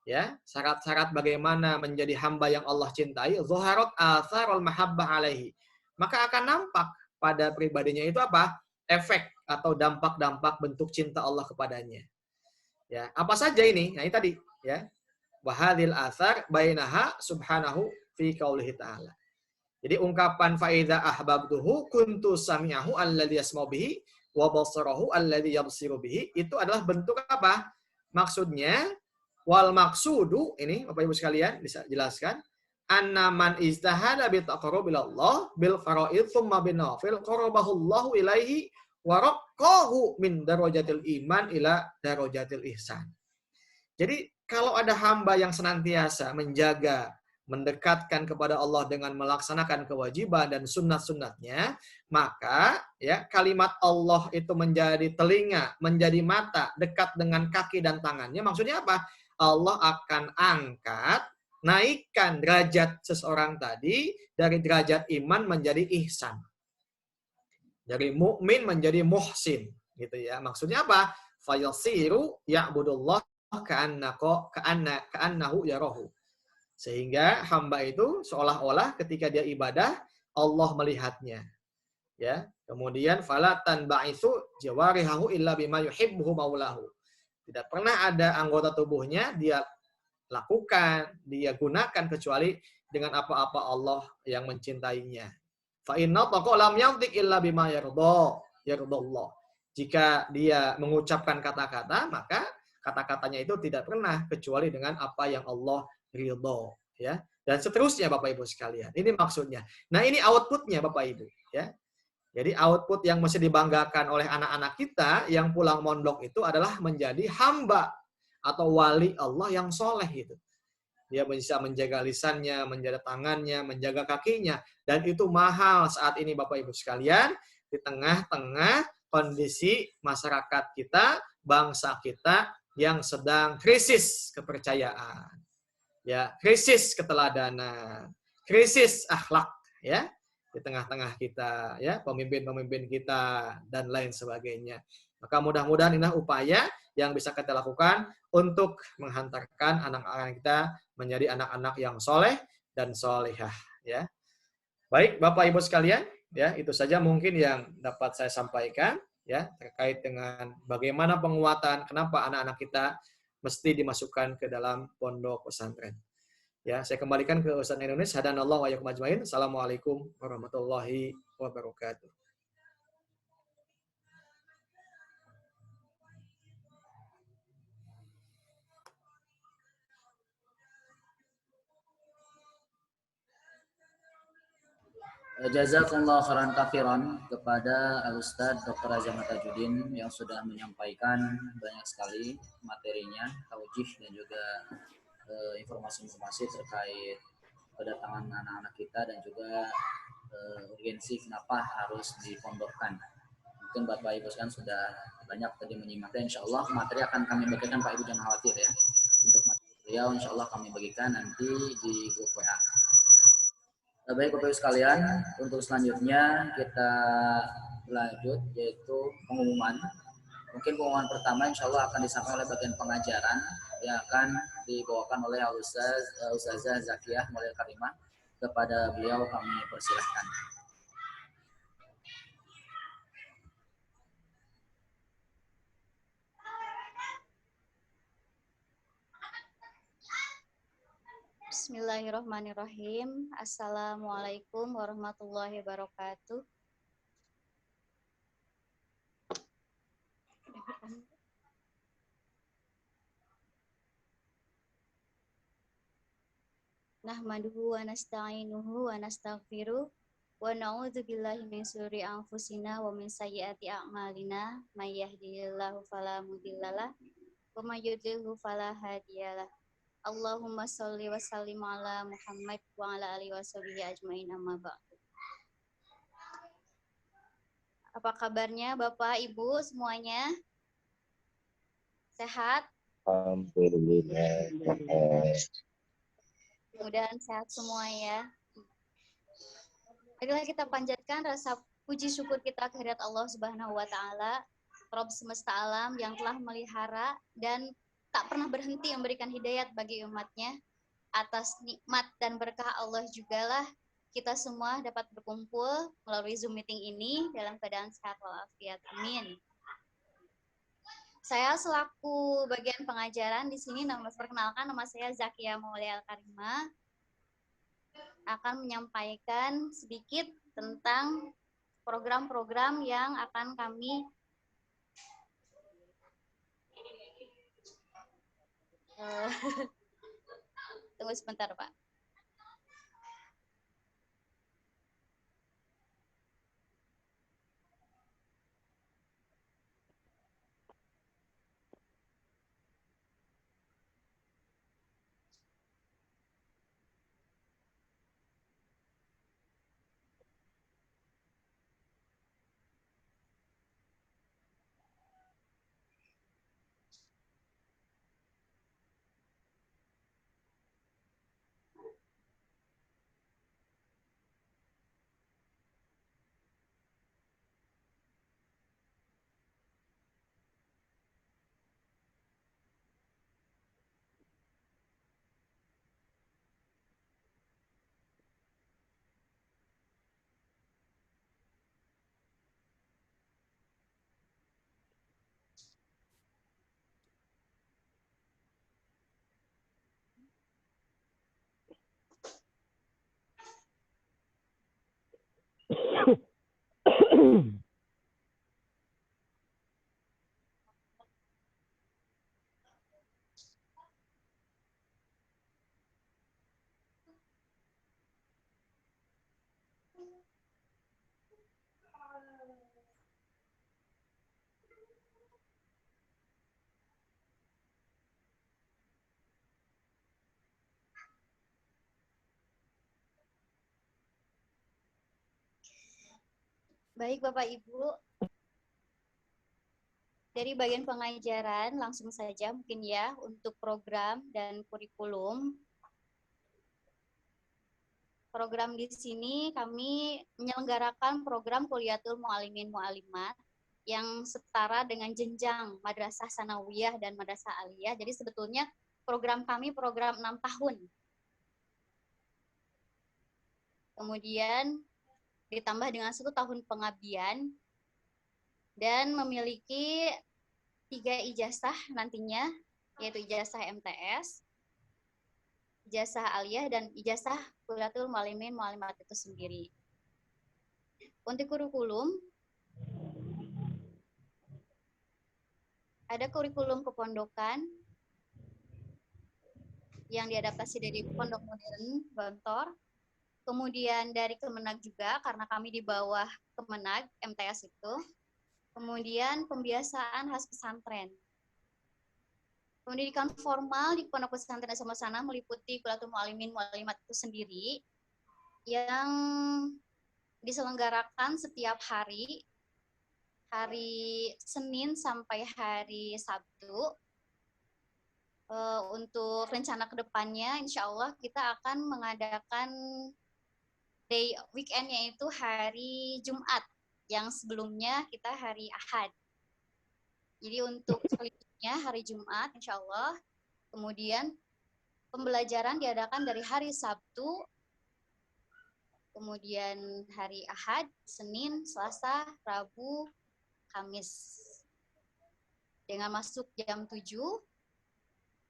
ya syarat-syarat bagaimana menjadi hamba yang Allah cintai, zuharat atharul mahabbah alaihi, maka akan nampak pada pribadinya itu apa? Efek atau dampak-dampak bentuk cinta Allah kepadanya. Ya, apa saja ini? Nah, ini tadi, ya. Wahadil athar bainaha subhanahu fi qaulihi ta'ala. Jadi ungkapan fa idza ahbabtuhu kuntu sami'ahu alladzi yasma'u bihi wa basarahu alladzi yabsiru bihi, itu adalah bentuk apa? Maksudnya wal maksudu, ini Bapak Ibu sekalian bisa jelaskan, annaman istahada bi taqarrubillah bil fara'id thumma bin nafil qarabahullahu ilaihi wa raqqahu min darajatil iman ila darajatil ihsan. Jadi kalau ada hamba yang senantiasa menjaga, mendekatkan kepada Allah dengan melaksanakan kewajiban dan sunat-sunatnya, maka ya kalimat Allah itu menjadi telinga, menjadi mata, dekat dengan kaki dan tangannya. Maksudnya apa? Allah akan angkat, naikkan derajat seseorang tadi dari derajat iman menjadi ihsan. Dari mukmin menjadi muhsin, gitu ya. Maksudnya apa? Fayasiru ya'budullah ka'annahu yarahu. Sehingga hamba itu seolah-olah ketika dia ibadah Allah melihatnya. Ya. Kemudian falatan ba'itsu jawarihahu illa bima yuhibbuhu maulahu. Tidak pernah ada anggota tubuhnya dia lakukan, dia gunakan kecuali dengan apa-apa Allah yang mencintainya. Fa inna taqa lam yantiq illa bima yardallah. Jika dia mengucapkan kata-kata, maka kata-katanya itu tidak pernah kecuali dengan apa yang Allah ridho, ya. Dan seterusnya Bapak Ibu sekalian. Ini maksudnya. Nah, ini outputnya Bapak Ibu, ya. Jadi output yang mesti dibanggakan oleh anak-anak kita yang pulang mondok itu adalah menjadi hamba atau wali Allah yang soleh gitu. Dia bisa menjaga lisannya, menjaga tangannya, menjaga kakinya. Dan itu mahal saat ini Bapak Ibu sekalian. Di tengah-tengah kondisi masyarakat kita, bangsa kita yang sedang krisis kepercayaan. Ya, krisis keteladanan, krisis akhlak, ya. Di tengah-tengah kita, ya, pemimpin-pemimpin kita dan lain sebagainya. Maka mudah-mudahan inilah upaya yang bisa kita lakukan untuk menghantarkan anak-anak kita menjadi anak-anak yang soleh dan solehah, ya. Baik, Bapak Ibu sekalian, ya, itu saja mungkin yang dapat saya sampaikan, ya, terkait dengan bagaimana penguatan, kenapa anak-anak kita mesti dimasukkan ke dalam pondok pesantren. Ya, saya kembalikan ke Ustaz Nurunis. Hadanallahu wa iyyakum ajmain. Assalamualaikum warahmatullahi wabarakatuh. Jazakallah khairan katsiran kepada Al-Ustaz Dr. Azam Tajuddin yang sudah menyampaikan banyak sekali materinya, taujih dan juga informasi-informasi terkait kedatangan anak-anak kita dan juga urgensi kenapa harus dipondokkan. Mungkin Bapak Ibu sekalian sudah banyak tadi menyimaknya. Insya Allah materi akan kami bagikan, Pak Ibu jangan khawatir ya. Untuk materi beliau Insya Allah kami bagikan nanti di grup WA. Baik Bapak Ibu sekalian, untuk selanjutnya kita lanjut yaitu pengumuman. Mungkin pengumuman pertama insya Allah akan disampaikan oleh bagian pengajaran yang akan dibawakan oleh Ustazah Zakiyah Maulil Karimah. Kepada beliau kami persilahkan. Bismillahirrahmanirrahim. Assalamualaikum warahmatullahi wabarakatuh. Nahmaduhu wa nasta'inuhu wa nastaghfiruh wa na'udzu billahi min syururi anfusina wa min sayyiati a'malina may yahdihillahu fala mudhillalah wa may yudlilhu fala hadiyalah. Allahumma sholli wa sallim ala Muhammad wa ala alihi washabihi ajmain amma ba'du. Apa kabarnya Bapak Ibu semuanya? Sehat? Alhamdulillah. Mudah-mudahan sehat semua ya. Marilah kita panjatkan rasa puji syukur kita kehadirat Allah Subhanahu wa taala, Rabb semesta alam yang telah melihara dan tak pernah berhenti memberikan hidayat bagi umatnya. Atas nikmat dan berkah Allah jugalah kita semua dapat berkumpul melalui Zoom meeting ini dalam keadaan sehat walafiat. Amin. Saya selaku bagian pengajaran di sini perkenalkan, nama saya Zakiyah Maulil Karimah, akan menyampaikan sedikit tentang program-program yang akan kami tunggu sebentar Pak. Baik Bapak Ibu, dari bagian pengajaran langsung saja mungkin ya untuk program dan kurikulum. Program di sini kami menyelenggarakan program Kuliatul Mu'allimin Mu'allimat yang setara dengan jenjang Madrasah Sanawiyah dan Madrasah Aliyah. Jadi sebetulnya program kami program 6 tahun. Kemudian ditambah dengan 1 tahun pengabdian dan memiliki 3 ijazah nantinya, yaitu ijazah MTS, ijazah aliyah, dan ijazah Kuliatul Mu'allimin Mu'allimat itu sendiri. Untuk kurikulum, ada kurikulum kepondokan yang diadaptasi dari Pondok Modern Gontor. Kemudian dari Kemenag juga, karena kami di bawah Kemenag, MTS itu. Kemudian pembiasaan khas pesantren. Pendidikan formal di Pondok Pesantren Asma Sana meliputi Kuliatul Mu'allimin Mu'allimat itu sendiri, yang diselenggarakan setiap hari Senin sampai hari Sabtu. Untuk rencana kedepannya, insya Allah kita akan mengadakan weekend-nya itu hari Jumat, yang sebelumnya kita hari Ahad. Jadi untuk selanjutnya hari Jumat, insya Allah Kemudian pembelajaran diadakan dari hari Sabtu, kemudian hari Ahad, Senin, Selasa, Rabu, Kamis. Dengan masuk jam 7,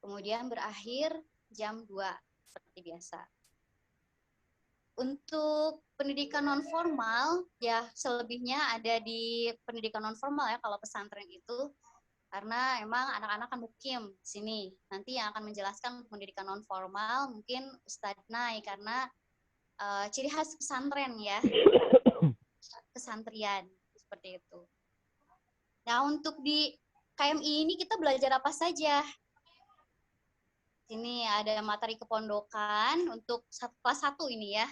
kemudian berakhir jam 2 seperti biasa. Untuk pendidikan non formal ya selebihnya ada di pendidikan non formal ya kalau pesantren itu, karena emang anak-anak kan mukim di sini. Nanti yang akan menjelaskan pendidikan non formal mungkin Ustadz Nai, karena ciri khas pesantren ya, kesantrian seperti itu. Nah, untuk di KMI ini kita belajar apa saja? Sini ada materi kepondokan untuk kelas 1 ini ya.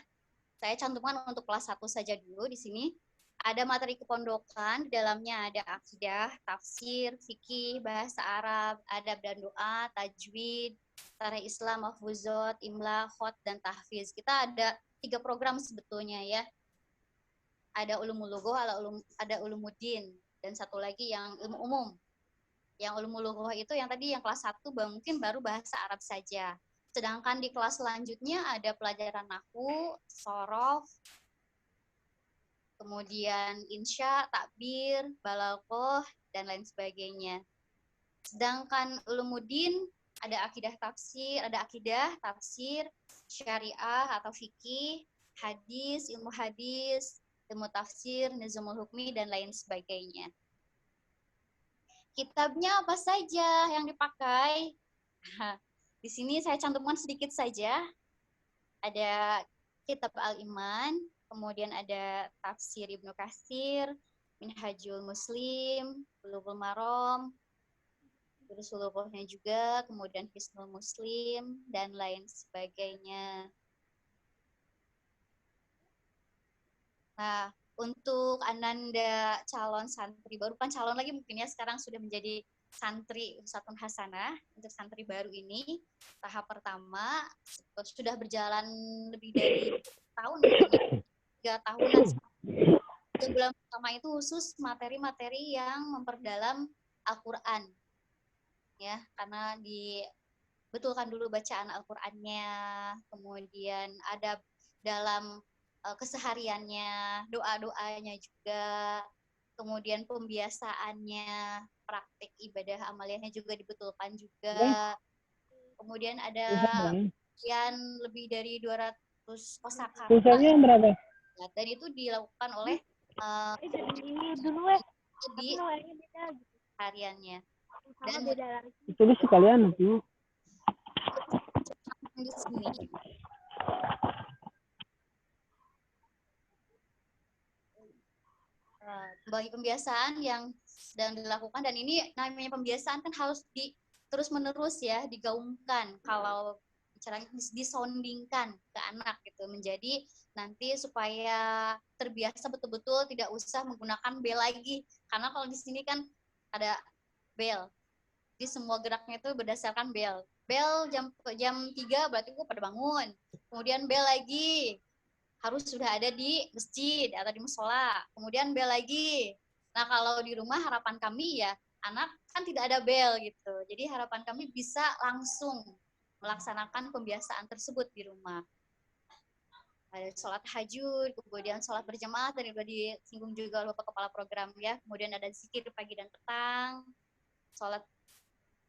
Saya cantumkan untuk kelas 1 saja dulu di sini. Ada materi kepondokan, di dalamnya ada akidah, tafsir, fikih, bahasa Arab, adab dan doa, tajwid, tarikh Islam, mahfuzot, imla, khot, dan tahfiz. Kita ada 3 program sebetulnya ya. Ada ulumul lughoh, ada ulumuddin, dan satu lagi yang ilmu umum. Yang ulumul lughoh itu yang tadi yang kelas 1 mungkin baru bahasa Arab saja. Sedangkan di kelas selanjutnya ada pelajaran nahwu, shorof, kemudian insya, takbir, balaghah, dan lain sebagainya. Sedangkan ulumuddin ada akidah tafsir, syariah atau fikih, hadis, ilmu tafsir, nizamul hukmi, dan lain sebagainya. Kitabnya apa saja yang dipakai? Di sini saya cantumkan sedikit saja. Ada kitab Al-Iman, kemudian ada tafsir Ibnu Katsir, Minhajul Muslim, Bulughul Maram, Durusul Lughohnya juga, kemudian Hisnul Muslim, dan lain sebagainya. Nah, untuk Ananda calon santri baru, bukan calon lagi mungkin ya, sekarang sudah menjadi santri Usatun Hasanah. Untuk santri baru ini, tahap pertama sudah berjalan lebih dari tahun, 3 tahunan. 3 bulan pertama itu khusus materi-materi yang memperdalam Al-Quran. Ya, karena dibetulkan dulu bacaan Al-Qurannya, kemudian ada dalam kesehariannya, doa-doanya juga, kemudian pembiasaannya, praktik ibadah amaliyahnya juga dibetulkan juga. Kemudian ada sekian lebih dari 200 kosakata. Pulsanya berapa? Dan itu dilakukan oleh di hariannya. Dan Tulis sekalian nanti. di sini bagi pembiasaan yang sedang dilakukan, dan ini namanya pembiasaan kan harus terus menerus ya digaungkan, kalau caranya disoundingkan ke anak gitu, menjadi nanti supaya terbiasa betul-betul tidak usah menggunakan bel lagi, karena kalau di sini kan ada bel, di semua geraknya itu berdasarkan bel. Jam 3 berarti pada bangun, kemudian bel lagi harus sudah ada di masjid atau di musola, kemudian bel lagi. Nah, kalau di rumah harapan kami ya anak kan tidak ada bel gitu, jadi harapan kami bisa langsung melaksanakan pembiasaan tersebut di rumah. Ada sholat tahajud, kemudian sholat berjamaah, tadi sudah disinggung juga oleh Bapak Kepala Program ya, kemudian ada zikir pagi dan petang, sholat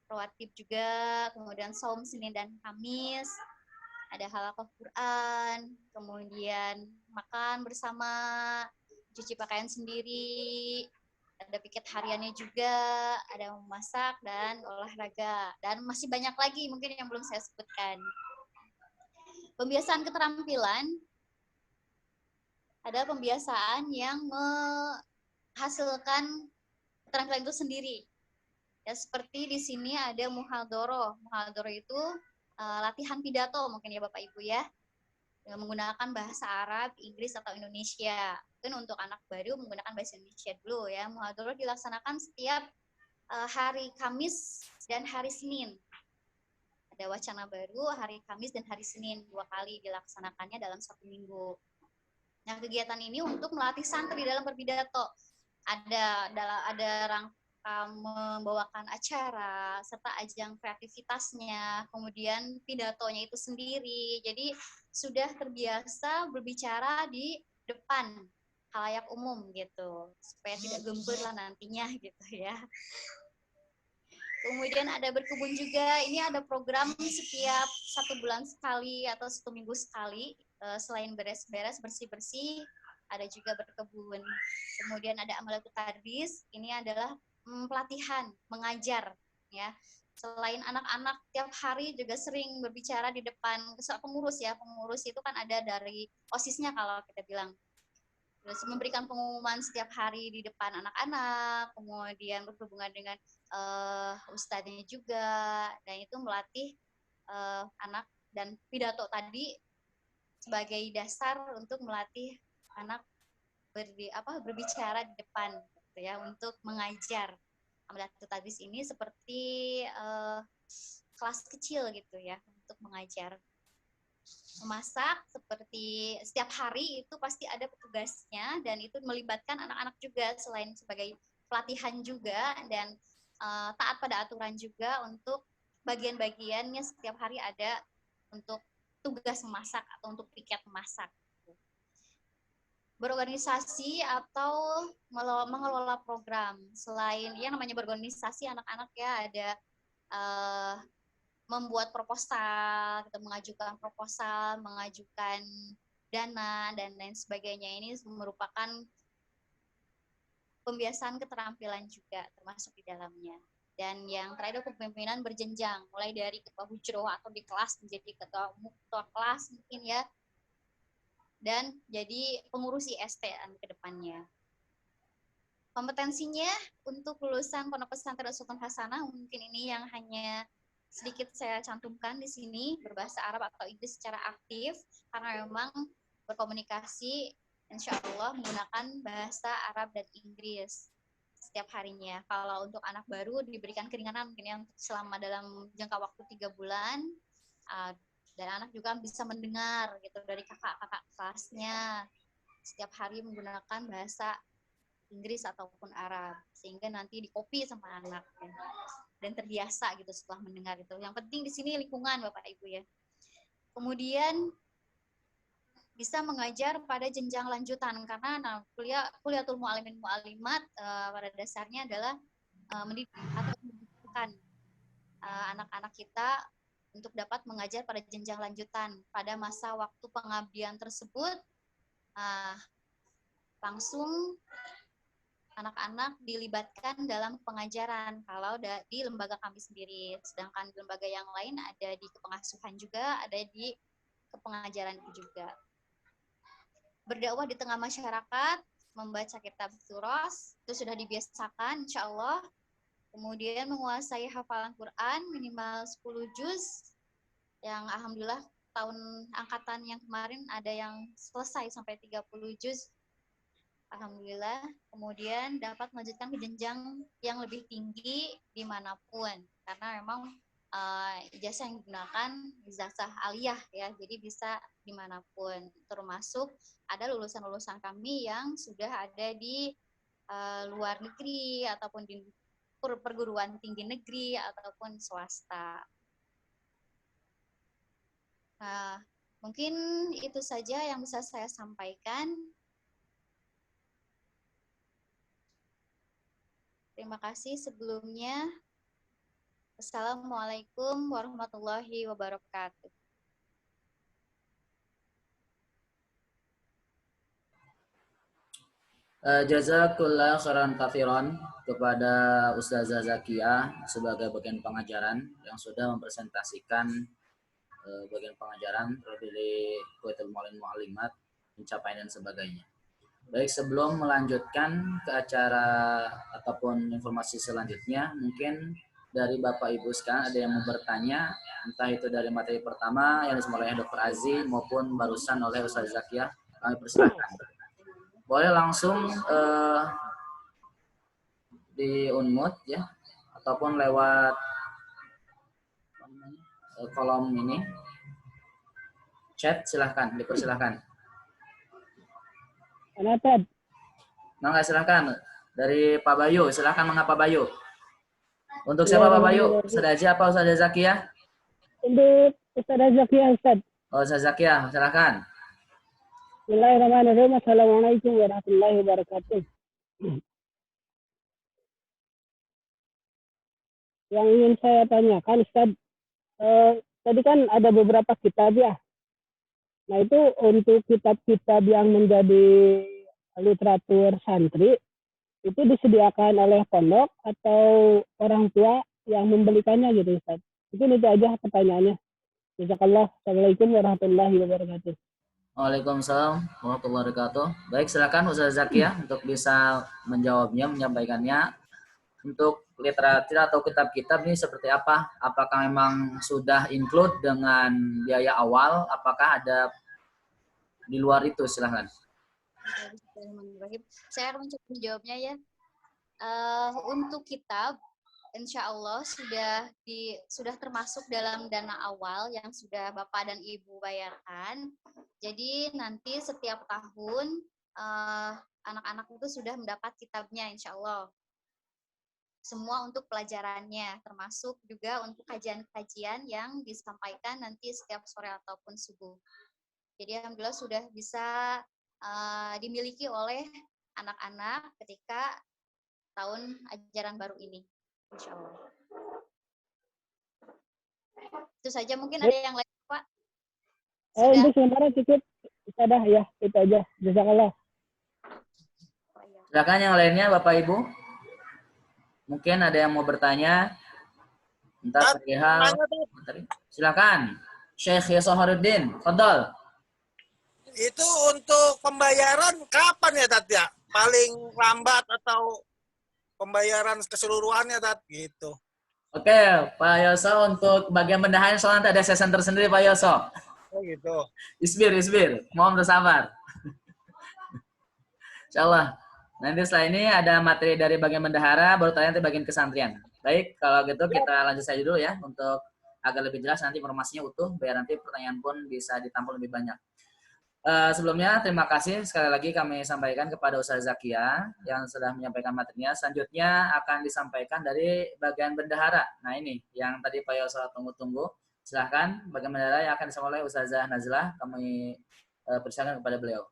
rawatib juga, kemudian saum Senin dan Kamis, ada halaqah Quran, kemudian makan bersama, cuci pakaian sendiri, ada piket hariannya juga, ada memasak dan olahraga, dan masih banyak lagi mungkin yang belum saya sebutkan. Pembiasaan keterampilan, ada pembiasaan yang menghasilkan keterampilan itu sendiri. Ya, seperti di sini ada muhadhoroh. Muhadhoroh itu latihan pidato mungkin ya Bapak Ibu ya, dengan menggunakan bahasa Arab, Inggris, atau Indonesia. Mungkin untuk anak baru menggunakan bahasa Indonesia dulu ya. Muhadhoroh dilaksanakan setiap hari Kamis dan hari Senin. Ada wacana baru hari Kamis dan hari Senin, 2 kali dilaksanakannya dalam 1 minggu. Nah, kegiatan ini untuk melatih santri dalam berpidato. Ada membawakan acara serta ajang kreativitasnya, kemudian pidatonya itu sendiri. Jadi sudah terbiasa berbicara di depan khalayak umum gitu, supaya tidak gembur lah nantinya gitu ya. Kemudian ada berkebun juga. Ini ada program setiap 1 bulan sekali atau 1 minggu sekali. Selain beres-beres, bersih-bersih, ada juga berkebun. Kemudian ada amalatul tadris. Ini adalah pelatihan, mengajar. Ya. Selain anak-anak tiap hari juga sering berbicara di depan pengurus ya. Pengurus itu kan ada dari OSIS-nya kalau kita bilang. Terus memberikan pengumuman setiap hari di depan anak-anak, kemudian berhubungan dengan ustadznya juga, dan itu melatih anak, dan pidato tadi sebagai dasar untuk melatih anak berbicara di depan gitu ya, untuk mengajar. Amalatul tadris ini seperti kelas kecil gitu ya, untuk mengajar. Memasak seperti setiap hari itu pasti ada petugasnya, dan itu melibatkan anak-anak juga selain sebagai pelatihan juga, dan taat pada aturan juga untuk bagian-bagiannya setiap hari ada untuk tugas memasak atau untuk piket memasak. Berorganisasi atau mengelola program. Selain yang namanya berorganisasi anak-anak ya, ada membuat proposal, kita mengajukan proposal, mengajukan dana, dan lain sebagainya. Ini merupakan pembiasaan keterampilan juga termasuk di dalamnya. Dan yang terakhir kepemimpinan berjenjang, mulai dari ketua hujroh atau di kelas menjadi ketua kelas mungkin ya, dan jadi pengurus IST ke depannya. Kompetensinya untuk lulusan Pondok Pesantren Uswatun Hasanah, mungkin ini yang hanya sedikit saya cantumkan di sini, berbahasa Arab atau Inggris secara aktif, karena memang berkomunikasi insya Allah menggunakan bahasa Arab dan Inggris setiap harinya. Kalau untuk anak baru diberikan keringanan mungkin yang selama dalam jangka waktu 3 bulan, dan anak juga bisa mendengar gitu dari kakak-kakak kelasnya setiap hari menggunakan bahasa Inggris ataupun Arab, sehingga nanti dikopi sama anak ya, dan terbiasa gitu setelah mendengar itu. Yang penting di sini lingkungan Bapak Ibu ya. Kemudian bisa mengajar pada jenjang lanjutan, karena kuliatul mu'allimin mu'allimat pada dasarnya adalah mendidik atau mendidikan anak-anak kita untuk dapat mengajar pada jenjang lanjutan. Pada masa waktu pengabdian tersebut langsung anak-anak dilibatkan dalam pengajaran kalau di lembaga kami sendiri, sedangkan di lembaga yang lain ada di kepengasuhan juga, ada di kepengajaran juga. Berdakwah di tengah masyarakat, membaca kitab turas, itu sudah dibiasakan insya Allah. Kemudian menguasai hafalan Quran minimal 10 juz, yang alhamdulillah tahun angkatan yang kemarin ada yang selesai sampai 30 juz. Alhamdulillah. Kemudian dapat melanjutkan ke jenjang yang lebih tinggi dimanapun, karena memang ijazah yang digunakan ijazah aliyah ya, jadi bisa dimanapun. Termasuk ada lulusan-lulusan kami yang sudah ada di luar negeri ataupun di perguruan tinggi negeri ataupun swasta. Mungkin itu saja yang bisa saya sampaikan. Terima kasih sebelumnya. Assalamualaikum warahmatullahi wabarakatuh. Jazakallah khairan katsiran kepada Ustazah Zakia sebagai bagian pengajaran yang sudah mempresentasikan bagian pengajaran terlebih kuliatul mu'allim mu'allimat, pencapaian dan sebagainya. Baik, sebelum melanjutkan ke acara ataupun informasi selanjutnya, mungkin dari Bapak Ibu sekalian ada yang mau bertanya, entah itu dari materi pertama yang disampaikan oleh Dr. Azi maupun barusan oleh Ustaz Zakia, kami persilakan. Boleh langsung di unmute ya, ataupun lewat kolom ini chat, silahkan, dipersilahkan. Kenapa? Nah, silahkan dari Pak Bayu. Silakan Pak Bayu. Untuk siapa Pak Bayu? Ustaz Haji apa Ustaz Zakia? Untuk Ustaz Zakia, Ustaz. Oh, Ustaz Zakia, silakan. Bismillahirrahmanirrahim. Assalamualaikum warahmatullahi wabarakatuh. Yang ingin saya tanyakan, Ustaz, tadi kan ada beberapa kitab ya. Nah itu untuk kitab-kitab yang menjadi literatur santri, itu disediakan oleh pondok atau orang tua yang membelikannya gitu Ustaz. Itu aja pertanyaannya. Jazakallah. Assalamualaikum warahmatullahi wabarakatuh. Waalaikumsalam warahmatullahi wabarakatuh. Baik, silakan Ustaz Zakia untuk bisa menjawabnya, menyampaikannya. Untuk literatur atau kitab-kitab ini seperti apa? Apakah memang sudah include dengan biaya awal? Apakah ada di luar itu? Silahkan. Saya akan mencoba menjawabnya ya. Untuk kitab, insya Allah sudah termasuk dalam dana awal yang sudah Bapak dan Ibu bayarkan. Jadi nanti setiap tahun anak-anak itu sudah mendapat kitabnya, insya Allah. Semua untuk pelajarannya, termasuk juga untuk kajian-kajian yang disampaikan nanti setiap sore ataupun subuh. Jadi alhamdulillah sudah bisa dimiliki oleh anak-anak ketika tahun ajaran baru ini, insya Allah. Itu saja, mungkin ada yang lain Pak? Untuk sementara cukup, sudah ya, itu aja. Jazakallah. Silakan yang lainnya Bapak Ibu. Mungkin ada yang mau bertanya. Entah perihal. Silakan. Syekh Yasoharuddin, fadhal. Itu untuk pembayaran kapan ya Tat ya? Paling lambat atau pembayaran keseluruhannya Tat gitu. Oke, Pak Yoso, untuk bagian bendahara soalnya ada session tersendiri Pak Yoso. Oh gitu. Isbir. Mohon bersabar. Insyaallah. Nanti setelah ini ada materi dari bagian bendahara, baru tanya nanti bagian kesantrian. Baik, kalau gitu kita lanjut saja dulu ya, untuk agar lebih jelas nanti informasinya utuh, biar nanti pertanyaan pun bisa ditampung lebih banyak. Sebelumnya, terima kasih sekali lagi kami sampaikan kepada Ustaz Zakia yang sudah menyampaikan materinya. Selanjutnya akan disampaikan dari bagian bendahara. Nah ini, yang tadi Pak Yoso tunggu-tunggu. Silahkan, bagian bendahara yang akan disampaikan oleh Ustazah Nazlah, kami persilakan kepada beliau.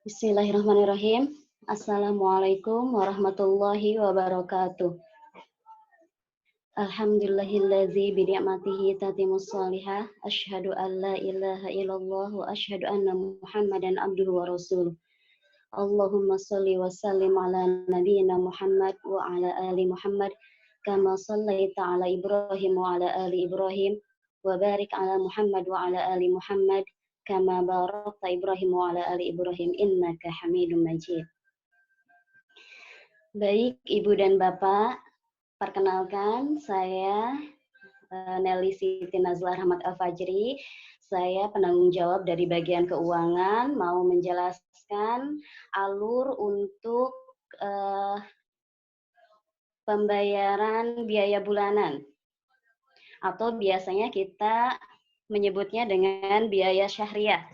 Bismillahirrahmanirrahim. Assalamualaikum warahmatullahi wabarakatuh. Alhamdulillahillazi bini'matihi tatimus salihah. Asyhadu an la ilaha illallah wa asyhadu anna Muhammadan abduhu wa rasuluh. Allahumma shalli wa sallim ala nabiyyina Muhammad wa ala ali Muhammad kama shallaita ala Ibrahim wa ala ali Ibrahim wa barik ala Muhammad wa ala ali Muhammad kama barakta Ibrahim wa ala ali Ibrahim innaka Hamidum Majid. Baik Ibu dan Bapak, perkenalkan saya Nelly Siti Nazlah Rahmat Al-Fajri. Saya penanggung jawab dari bagian keuangan, mau menjelaskan alur untuk pembayaran biaya bulanan. Atau biasanya kita menyebutnya dengan biaya syahriah.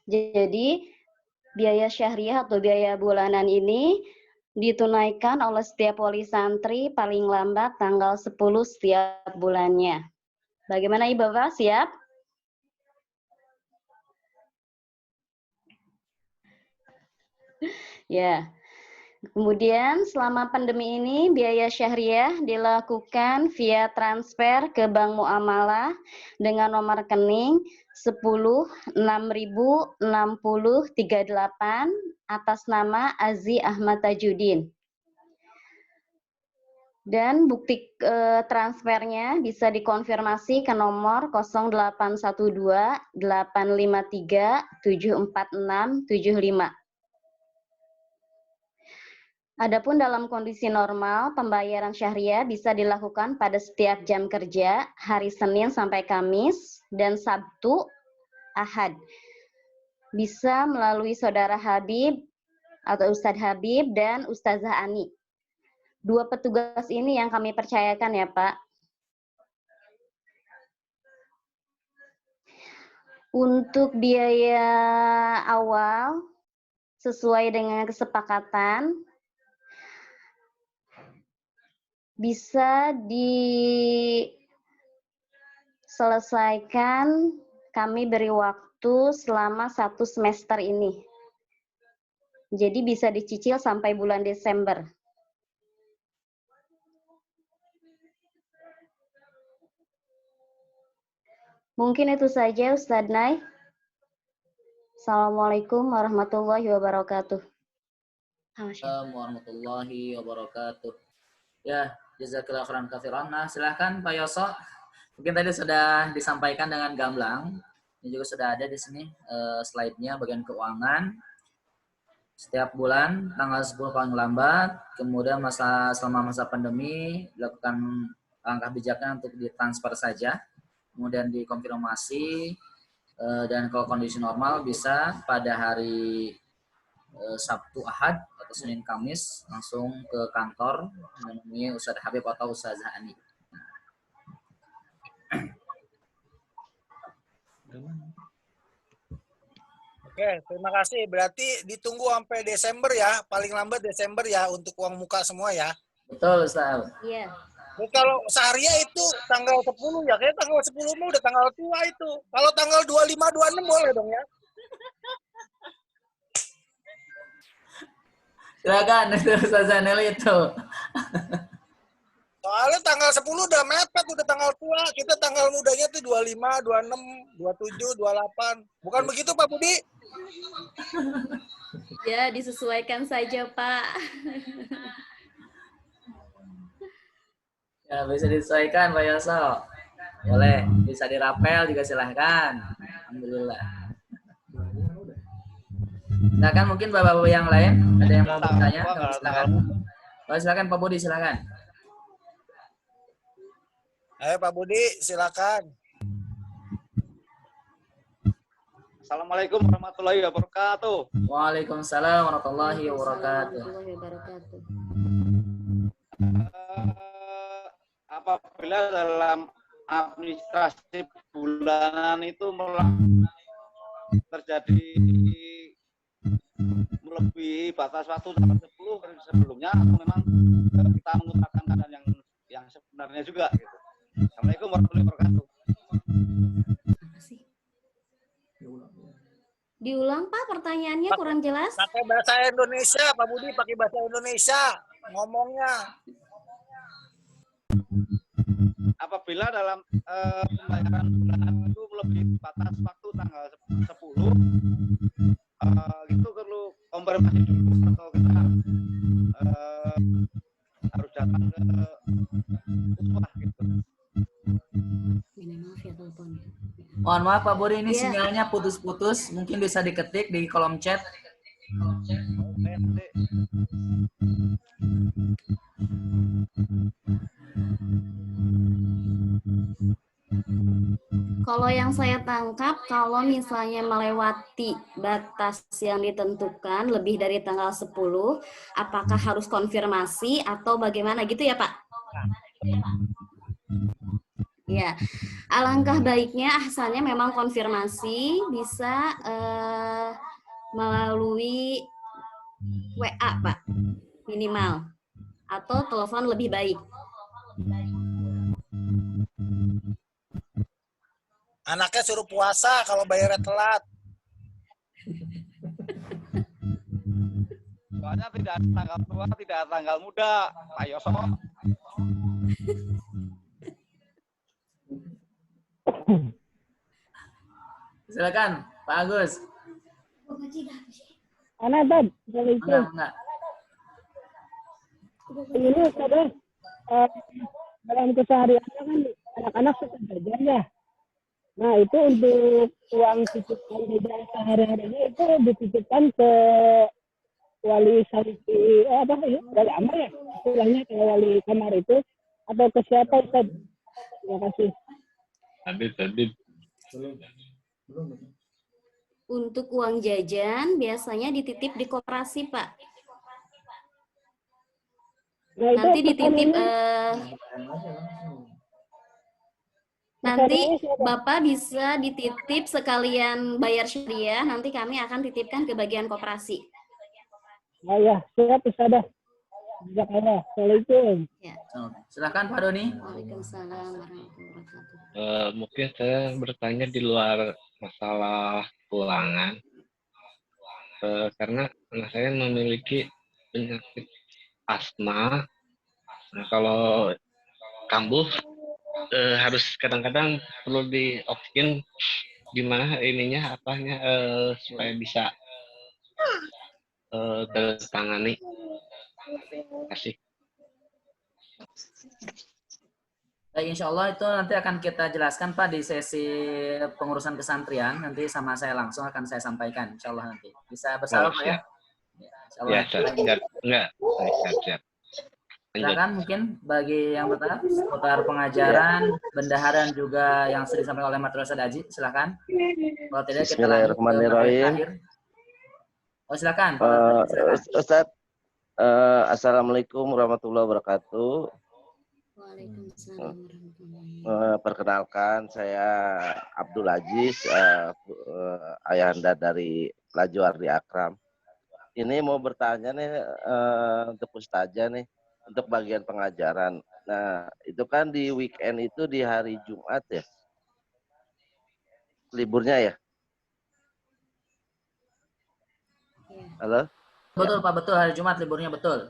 Jadi, biaya syahriah atau biaya bulanan ini ditunaikan oleh setiap wali santri paling lambat tanggal 10 setiap bulannya. Bagaimana Ibu Bapak, siap? Ya. Kemudian selama pandemi ini biaya syahriah dilakukan via transfer ke bank muamalah dengan nomor rekening 10.606038 atas nama Azi Ahmad Tajudin. Dan bukti transfernya bisa dikonfirmasi ke nomor 0812 853 74675. Adapun dalam kondisi normal, pembayaran syahriah bisa dilakukan pada setiap jam kerja, hari Senin sampai Kamis, dan Sabtu, Ahad. Bisa melalui Saudara Habib atau Ustadz Habib dan Ustazah Ani. Dua petugas ini yang kami percayakan ya Pak. Untuk biaya awal, sesuai dengan kesepakatan, bisa diselesaikan, kami beri waktu selama 1 semester ini. Jadi bisa dicicil sampai bulan Desember. Mungkin itu saja Ustadz Nay. Assalamualaikum warahmatullahi wabarakatuh. Assalamualaikum warahmatullahi wabarakatuh. Ya, jazakallahu khairan katsiran. Nah, silahkan Pak Yoso. Mungkin tadi sudah disampaikan dengan gamblang. Ini juga sudah ada di sini slide-nya bagian keuangan. Setiap bulan tanggal 10 paling lambat, kemudian selama masa pandemi dilakukan langkah bijaknya untuk ditransfer saja. Kemudian dikonfirmasi, dan kalau kondisi normal bisa pada hari Sabtu Ahad atau Senin Kamis langsung ke kantor menemui Ustadz Habib atau Ustazah Ani. Oke, terima kasih. Berarti ditunggu sampai Desember ya, paling lambat Desember ya untuk uang muka semua ya. Betul Ustaz. Iya. Jadi kalau syariah itu tanggal 10 ya, kayak tanggal 10 mah udah tanggal tua itu. Kalau tanggal 25, 26 boleh dong ya. Silakan Ustazah Nelly itu. Soalnya tanggal 10 udah mepet, udah tanggal tua. Kita tanggal mudanya tuh 25, 26, 27, 28. Bukan begitu Pak Budi? Ya, disesuaikan saja Pak. Ya, bisa disesuaikan Pak Yoso. Boleh, bisa dirapel juga silahkan. Alhamdulillah. Silakan mungkin bapak-bapak yang lain ada yang mau bertanya, silakan. Oh, silakan Pak Budi, silakan. Ayo Pak Budi, silakan. Assalamualaikum warahmatullahi wabarakatuh. Waalaikumsalam warahmatullahi wabarakatuh. Apabila dalam administrasi bulanan itu terjadi melebihi batas waktu tanggal 10 sebelumnya, atau memang kita mengutarakan keadaan yang sebenarnya juga gitu. Assalamualaikum warahmatullahi wabarakatuh. Diulang Pak, pertanyaannya kurang jelas. Pakai bahasa Indonesia, Pak Budi, pakai bahasa Indonesia ngomongnya. Apabila dalam pembayaran bulanan itu melebihi batas waktu tanggal 10, itu perlu konfirmasi dulu atau kita harus datang ke pusat gitu. Maaf ya teleponnya. Mohon maaf Pak Budi, ini Iya. sinyalnya putus-putus. Mungkin bisa diketik di kolom chat. Kalau yang saya tangkap, kalau misalnya melewati batas yang ditentukan lebih dari tanggal 10, apakah harus konfirmasi atau bagaimana gitu ya Pak? Ya, alangkah baiknya asalnya memang konfirmasi bisa melalui WA Pak, minimal, atau telepon lebih baik. Anaknya suruh puasa kalau bayarnya telat. Soalnya tidak ada tanggal tua, tidak ada tanggal muda, Pak Yoso. Silakan, Pak Agus. Ana Tad, Assalamualaikum. Enggak. Ini Ustaz, dalam kesehariannya kan anak-anak suka jajan ya. Nah itu untuk uang titipan jajan sehari-harinya itu dititipkan ke wali santri wali amar ya, istilahnya ke wali kamar itu atau ke siapa Ustaz? Terima kasih. Habib. Untuk uang jajan biasanya dititip di koperasi, Pak. Nah, itu Nanti dititip nanti Bapak bisa dititip sekalian bayar syariah, nanti kami akan titipkan ke bagian koperasi. Oh ya, siap Ustaz. Jazakallah. Assalamualaikum. Ya. Silakan Pak Doni. Waalaikumsalam warahmatullahi wabarakatuh. Mungkin saya bertanya di luar masalah keuangan. Karena anak saya memiliki penyakit asma. Nah, kalau kambuh harus kadang-kadang perlu di oksigen, gimana ininya apanya supaya bisa tertangani. Kasih. Baik, insya Allah itu nanti akan kita jelaskan Pak di sesi pengurusan kesantrian. Nanti sama saya langsung akan saya sampaikan, insya Allah nanti. Bisa bersama Pak ya? Ya, siap. Enggak. Siap. Silakan mungkin bagi yang bertanya seputar pengajaran, bendahara dan juga yang sudah disampaikan oleh Matur Ustaz Aji, silakan. Kalau tidak kita lanjut ke materi terakhir. Oh silakan. Ustaz, assalamualaikum warahmatullahi wabarakatuh. Waalaikumsalam warahmatullahi. Perkenalkan saya Abdul Aziz, ayahanda dari Laju Ardi Akram. Ini mau bertanya nih untuk Ustazah nih, untuk bagian pengajaran. Nah, itu kan di weekend itu di hari Jumat ya? Liburnya ya? Halo? Betul Pak, betul hari Jumat liburnya betul.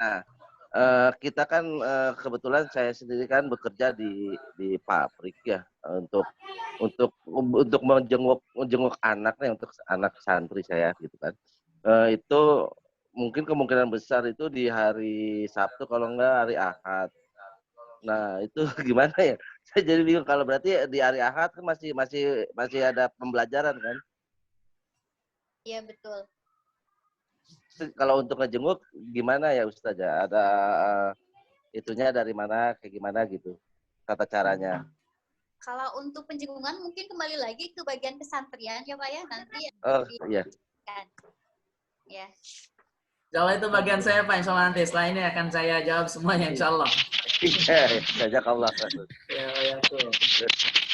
Nah, kita kan kebetulan saya sendiri kan bekerja di pabrik ya, untuk menjenguk anak nih, untuk anak santri saya gitu kan. Itu mungkin kemungkinan besar itu di hari Sabtu kalau enggak hari Ahad. Nah, itu gimana ya? Saya jadi bingung, kalau berarti di hari Ahad kan masih ada pembelajaran kan? Iya, betul. Kalau untuk ngejenguk gimana ya Ustazah? Ada itunya dari mana, kayak gimana gitu tata caranya? Kalau untuk penjengungan mungkin kembali lagi ke bagian kesantrian ya Pak ya, nanti. Oh iya. Ya. Kalau itu bagian saya Pak, insya Allah nanti setelah ini akan saya jawab semuanya insya Allah. Jazakallah. Ya tuh.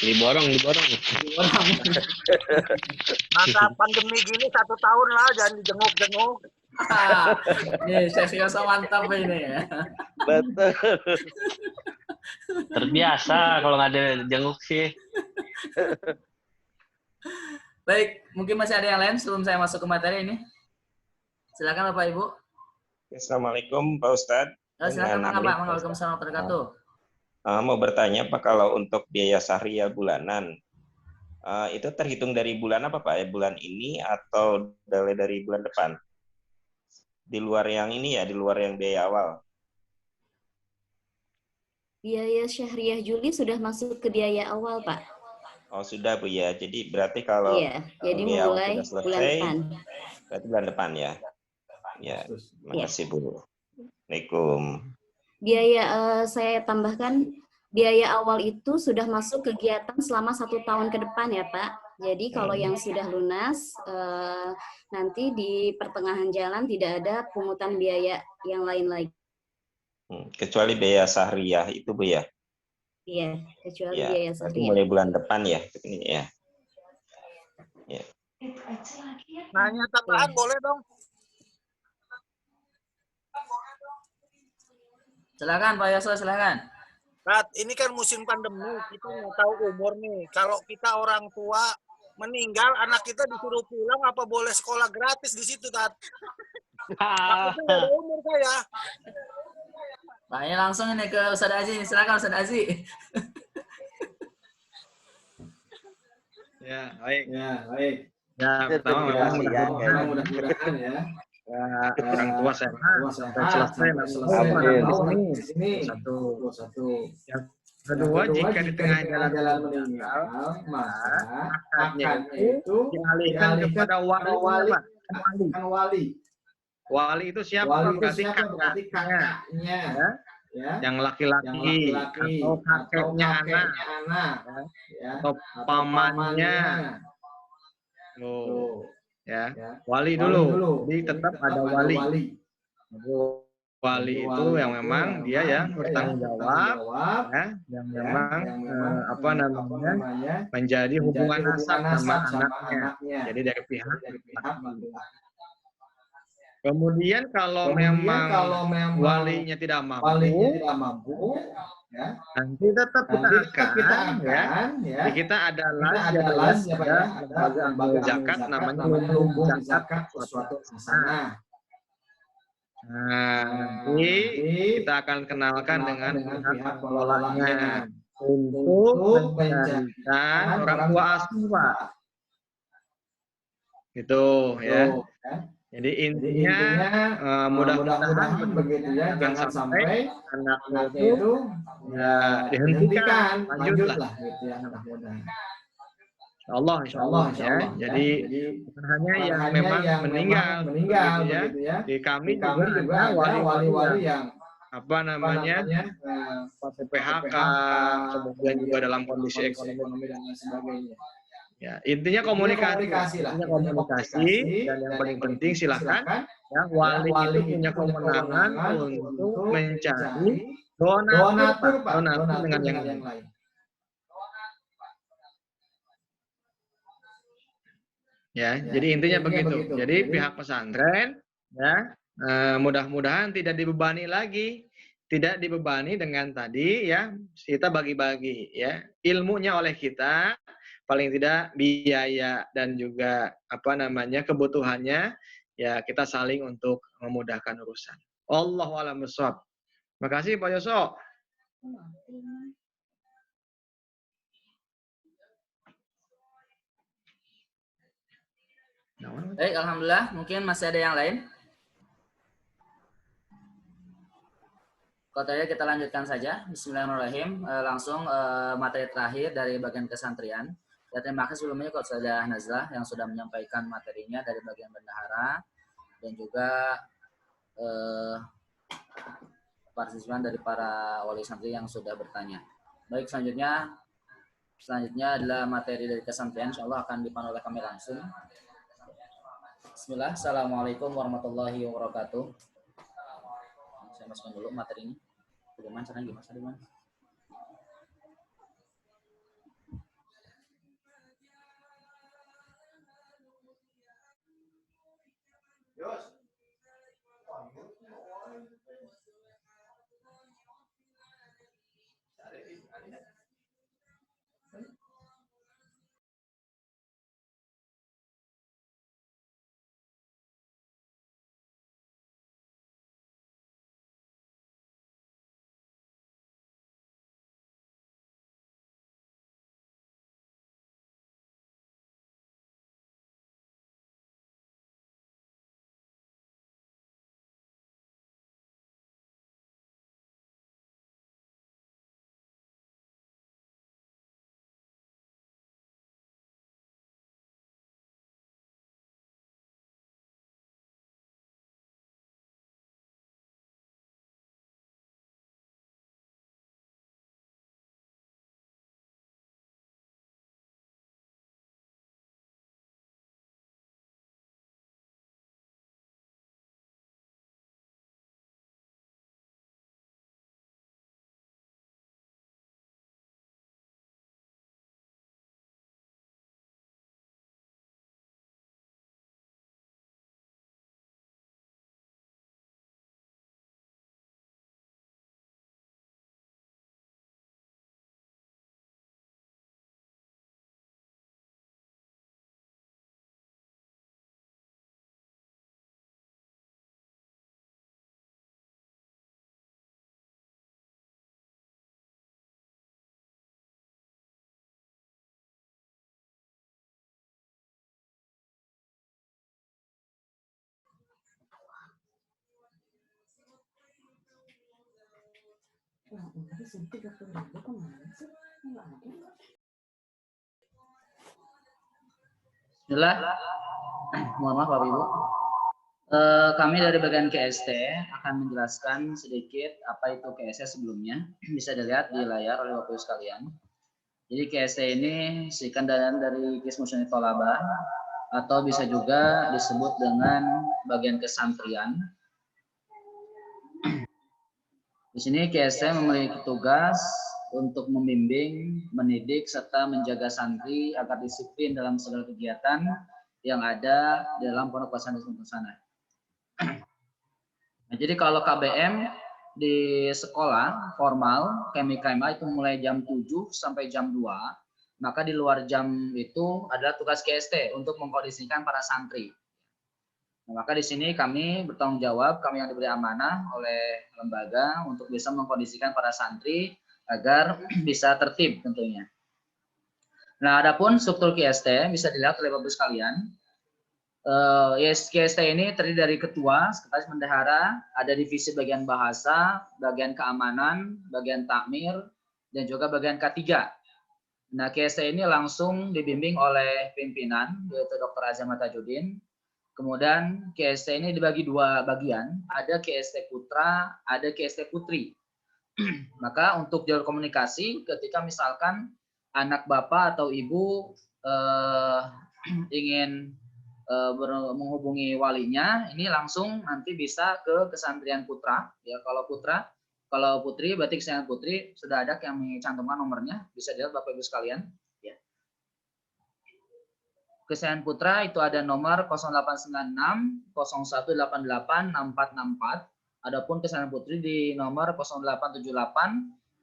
Diborong. Masa pandemi gini 1 tahun lah, jangan dijenguk-jenguk. Nih, serius mantap ini ya. Betul. Terbiasa kalau nggak ada jenguk sih. Baik, mungkin masih ada yang lain sebelum saya masuk ke materi ini. Silakan Bapak Ibu. Assalamualaikum Pak Ustadz. Silakan Pak. Waalaikumsalam warahmatullahi wabarakatuh. Mau bertanya Pak, kalau untuk biaya syariah bulanan, itu terhitung dari bulan apa Pak? Bulan ini atau dari bulan depan? Di luar yang ini ya, di luar yang biaya awal. Biaya syahriah Juli sudah masuk ke biaya awal, Pak. Oh, sudah Bu ya. Jadi berarti kalau jadi biaya mulai sudah selesai, bulan depan. Berarti bulan depan ya. Ya, terima kasih Bu. Assalamualaikum. Biaya saya tambahkan, biaya awal itu sudah masuk kegiatan selama 1 tahun ke depan ya Pak. Jadi kalau yang sudah lunas, nanti di pertengahan jalan tidak ada pungutan biaya yang lain lagi. Kecuali biaya syahriah itu Bu ya? Iya, kecuali ya, biaya syahriah. mulai bulan depan ya? Ya. Nanya tambahan boleh dong? Silakan Pak Yoso, silakan. Tat, ini kan musim pandemi, kita nggak tahu umur nih. Kalau kita orang tua meninggal, anak kita disuruh pulang, apa boleh sekolah gratis di situ, Tat? Takutnya nggak ada umur saya. Pak, ini langsung ini ke Ustaz Aziz. Silakan Ustaz Aziz. Ya, baik. Ya, baik. Ya, pertama memang mudah-mudahan Mudah-mudahan ya. orang tua sehat sampai selesai sampai nanti selesai tahu nanti anak tahu di anak di sini. sini. Satu. Satu. Yang Yang kedua, kedua, jika di tengah jalan meninggal, maka akadnya akadnya itu dialihkan kepada wali. Pak. Wali. wali. Wali itu siapa? Wali itu Berarti siapa? Berarti kakaknya. Ya. Ya. Yang laki-laki atau kakeknya anak, ya. atau pamannya. Tuh. Ya. Wali dulu. Jadi tetap ada wali. Wali itu yang memang dia yang bertanggung jawab, ya, yang memang menjadi hubungan nasab sama anaknya. Jadi dari pihak laki. Kemudian kalau memang walinya tidak mampu, ya, nanti tetap kita akan, ya. Jadi kita adalah lembaga zakat namanya lumbung zakat suatu hasanah. Nah, nanti kita akan kenalkan dengan pihak pengelolanya untuk mencarikan orang tua asuh, Pak. Gitu, ya. Jadi intinya mudah-mudahan begitu ya, jangan sampai anaknya itu ya dihentikan, lanjutlah gitu ya, mudah-mudahan. Insya Allah ya. Jadi bukan hanya yang memang meninggal begitu ya. Di kami juga ada wali-wali yang PHK, kemudian juga dalam kondisi ekonomi dan lain sebagainya. Ya, intinya komunikasi lah. Komunikasi dan yang paling penting silakan ya, wali itu punya kewenangan untuk mencari donatur, Pak. Donatur dengan yang lain. Ya, jadi intinya begitu. Jadi pihak pesantren ya mudah-mudahan tidak dibebani lagi, tidak dibebani dengan tadi ya kita bagi-bagi ya ilmunya oleh kita, paling tidak biaya dan juga kebutuhannya ya kita saling untuk memudahkan urusan. Allahu a'lam bishawab. Makasih Pak Yoso. Baik, alhamdulillah. Mungkin masih ada yang lain? Katanya kita lanjutkan saja. Bismillahirrahmanirrahim. Langsung materi terakhir dari bagian kesantrian. Ya, terima kasih sebelumnya kalau sudah Nazlah yang sudah menyampaikan materinya dari bagian bendahara dan juga partisipan dari para wali santri yang sudah bertanya. Baik, selanjutnya adalah materi dari kesantrian. Insyaallah akan dipandu oleh kami langsung. Bismillah. Assalamualaikum warahmatullahi wabarakatuh. Saya masukkan dulu materinya. Bagaimana caranya? Gimana? Bismillah. Mohon maaf Bapak Ibu. Kami dari bagian KST akan menjelaskan sedikit apa itu KST sebelumnya. Bisa dilihat di layar oleh Bapak Ibu sekalian. Jadi KST ini singkatan dari Qismu Sunni Thalabah atau bisa juga disebut dengan bagian kesantrian. Di sini KST memiliki tugas untuk membimbing, mendidik, serta menjaga santri agar disiplin dalam segala kegiatan yang ada dalam pondok pesantren sana. Nah, jadi kalau KBM di sekolah formal, KMK itu mulai jam 7 sampai jam 2, maka di luar jam itu adalah tugas KST untuk mengkondisikan para santri. Nah, maka di sini kami bertanggung jawab, kami yang diberi amanah oleh lembaga untuk bisa mengkondisikan para santri agar bisa tertib tentunya. Nah, adapun struktur KST bisa dilihat oleh Bapak sekalian. KST ini terdiri dari ketua, sekretaris bendahara, ada divisi bagian bahasa, bagian keamanan, bagian takmir, dan juga bagian K3. Nah, KST ini langsung dibimbing oleh pimpinan, yaitu Dr. Azam Tajuddin. Kemudian KST ini dibagi dua bagian, ada KST Putra, ada KST Putri. Maka untuk jalur komunikasi, ketika misalkan anak bapak atau ibu ingin menghubungi walinya, ini langsung nanti bisa ke kesantrian putra. Ya, kalau putra, kalau putri, berarti kesantrian putri sudah ada yang mencantumkan nomornya, bisa dilihat Bapak Ibu sekalian. Ya. Kesantrian putra itu ada nomor 0896 0188 6464. Adapun kesantrian putri di nomor 0878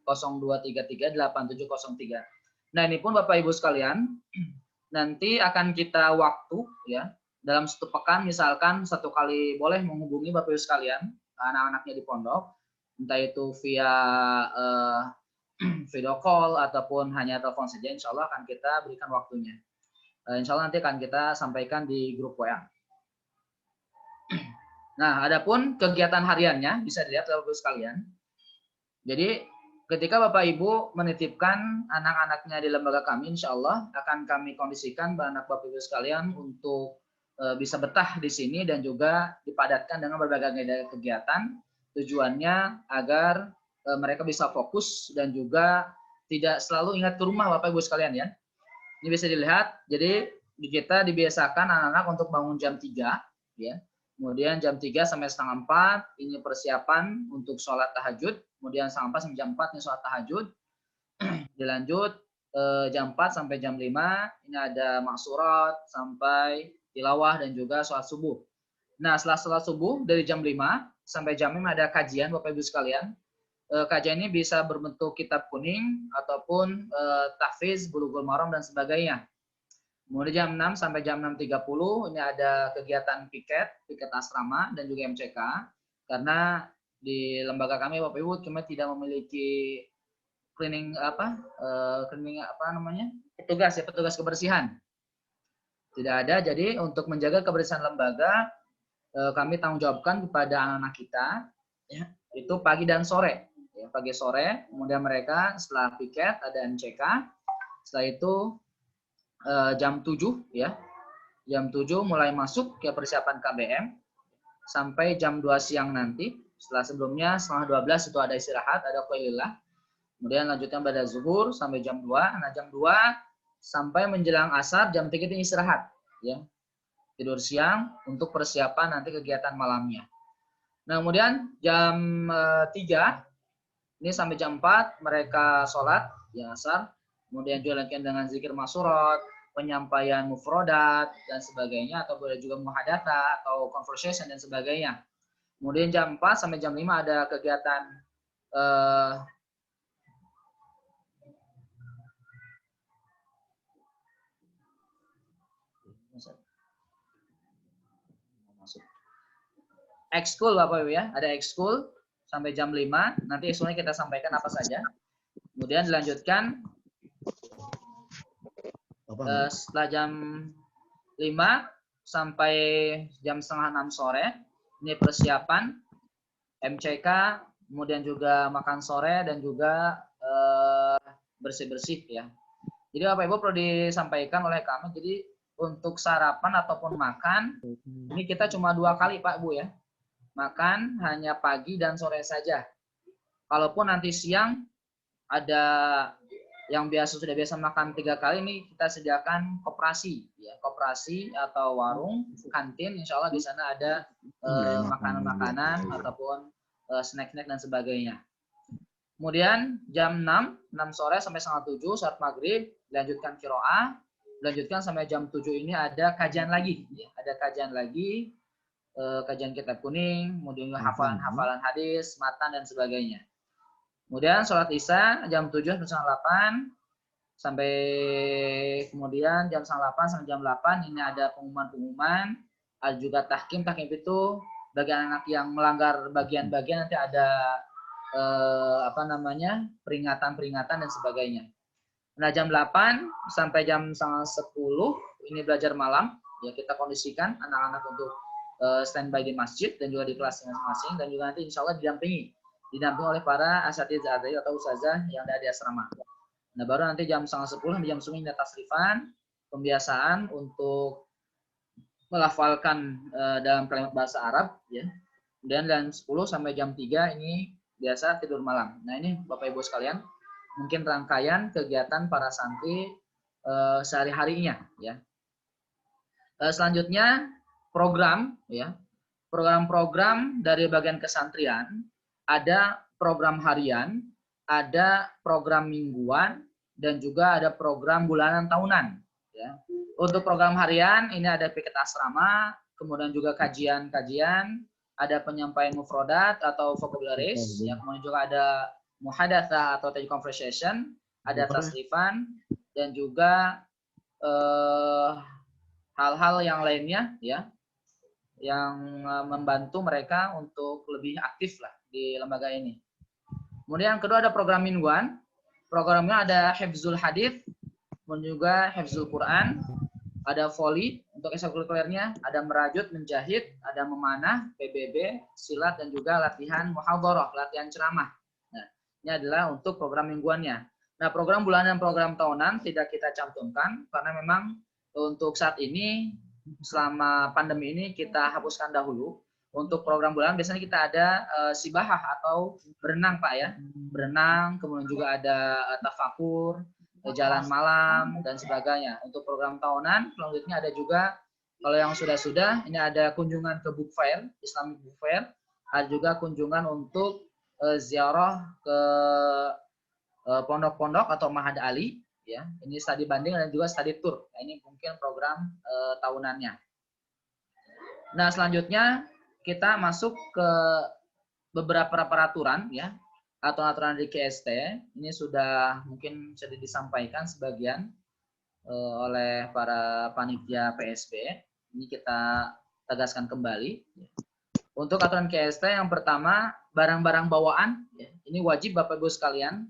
0233 8703. Nah, ini pun Bapak Ibu sekalian, nanti akan kita waktu ya dalam satu pekan misalkan satu kali boleh menghubungi Bapak Ibu sekalian anak-anaknya di pondok, entah itu via video call ataupun hanya telepon saja, insya Allah akan kita berikan waktunya. Insya Allah nanti akan kita sampaikan di grup WA. Nah, adapun kegiatan hariannya bisa dilihat Bapak Ibu sekalian. Jadi ketika Bapak Ibu menitipkan anak-anaknya di lembaga kami, insya Allah akan kami kondisikan anak Bapak Ibu sekalian untuk bisa betah di sini dan juga dipadatkan dengan berbagai kegiatan. Tujuannya agar mereka bisa fokus dan juga tidak selalu ingat ke rumah Bapak Ibu sekalian ya. Ini bisa dilihat, jadi kita dibiasakan anak-anak untuk bangun jam 3 ya. Kemudian jam 3 sampai setengah 4 ini persiapan untuk sholat tahajud. Kemudian setengah 4 sampai jam 4 ini sholat tahajud. Dilanjut jam 4 sampai jam 5 ini ada maksurat sampai tilawah dan juga sholat subuh. Nah, setelah sholat subuh dari jam 5 sampai jam 5 ada kajian Bapak Ibu sekalian. Kajian ini bisa berbentuk kitab kuning ataupun tahfiz, bulughul maram dan sebagainya. Kemudian jam 6 sampai jam 6.30 ini ada kegiatan piket asrama dan juga MCK. Karena di lembaga kami Bapak Ibu kami tidak memiliki petugas kebersihan. Tidak ada, jadi untuk menjaga kebersihan lembaga kami tanggung jawabkan kepada anak-anak kita ya, itu pagi dan sore. Ya, pagi sore, kemudian mereka setelah piket ada MCK. Setelah itu jam 7 ya. Jam 7 mulai masuk ke persiapan KBM sampai jam 2 siang nanti. Setelah sebelumnya setengah 12 itu ada istirahat, ada qailillah. Kemudian lanjutnya pada zuhur sampai jam 2. Nah, jam 2 sampai menjelang asar jam 3 itu istirahat ya. Tidur siang untuk persiapan nanti kegiatan malamnya. Nah, kemudian jam 3 ini sampai jam 4 mereka sholat ya asar. Kemudian dilanjutkan dengan zikir masyurat, penyampaian mufrodat dan sebagainya, atau boleh juga muhadatsa atau conversation dan sebagainya. Kemudian jam 4 sampai jam 5 ada kegiatan ekskul Bapak Ibu ya, ada ekskul sampai jam 5. Nanti ekskul kita sampaikan apa saja. Kemudian dilanjutkan setelah jam 5 sampai jam setengah 6 sore, ini persiapan MCK kemudian juga makan sore dan juga bersih-bersih ya. Jadi Bapak Ibu perlu disampaikan oleh kami, jadi untuk sarapan ataupun makan ini kita cuma 2 kali Pak Bu ya. Makan hanya pagi dan sore saja. Kalaupun nanti siang ada yang sudah biasa makan 3 kali, ini kita sediakan koperasi ya, koperasi atau warung kantin, insya Allah di sana ada makanan-makanan ataupun snack-snack dan sebagainya. Kemudian jam 6 sore sampai setengah 7 saat maghrib dilanjutkan qiraah, dilanjutkan sampai jam 7 ini ada kajian lagi ya, ada kajian lagi, kajian kitab kuning, kemudian hafalan hadis, matan dan sebagainya. Kemudian sholat isya jam 7 sampai jam 8 sampai kemudian jam 8 sampai jam 8 ini ada pengumuman, ada juga tahkim itu bagi anak yang melanggar bagian-bagian nanti ada peringatan dan sebagainya. Nah jam 8 sampai jam 10 ini belajar malam ya, kita kondisikan anak-anak untuk standby di masjid dan juga di kelas masing-masing, dan juga nanti insya Allah didampingi oleh para asatidzah atau ustazah yang ada di asrama. Nah baru nanti jam 9:30 sampai jam 10 ini tasrifan, pembiasaan untuk melafalkan dalam kalimat bahasa Arab ya. Dan jam 10 sampai jam 3 ini biasa tidur malam. Nah ini Bapak Ibu sekalian, mungkin rangkaian kegiatan para santri sehari-harinya ya. Selanjutnya program ya. Program-program dari bagian kesantrian, ada program harian, ada program mingguan, dan juga ada program bulanan tahunan ya. Untuk program harian ini ada piket asrama, kemudian juga kajian-kajian, ada penyampaian mufrodat atau vocabularies, ya, kemudian juga ada muhadatsa atau conversation, ada tasrifan, dan juga hal-hal yang lainnya ya, yang membantu mereka untuk lebih aktif lah di lembaga ini. Kemudian yang kedua ada program mingguan. Programnya ada hifzul hadits, kemudian juga hifzul Quran, ada voli untuk ekstrakurikulernya, ada merajut, menjahit, ada memanah, PBB, silat, dan juga latihan muhadharah, latihan ceramah. Nah, ini adalah untuk program mingguannya. Nah, program bulanan dan program tahunan tidak kita cantumkan karena memang untuk saat ini selama pandemi ini kita hapuskan dahulu. Untuk program bulanan biasanya kita ada sibahah atau berenang Pak ya, berenang, kemudian juga ada tafakur, jalan malam dan sebagainya. Untuk program tahunan selanjutnya ada juga, kalau yang sudah ini ada kunjungan ke book fair, Islamic book fair, ada juga kunjungan untuk ziarah ke pondok-pondok atau Mahad Ali ya. Ini studi banding dan juga studi tour. Nah, ini mungkin program tahunannya. Nah, selanjutnya kita masuk ke beberapa peraturan ya, aturan di KST. Ini sudah mungkin sudah disampaikan sebagian oleh para panitia PSB. Ini kita tegaskan kembali. Untuk aturan KST yang pertama, barang-barang bawaan ya, ini wajib Bapak Ibu sekalian,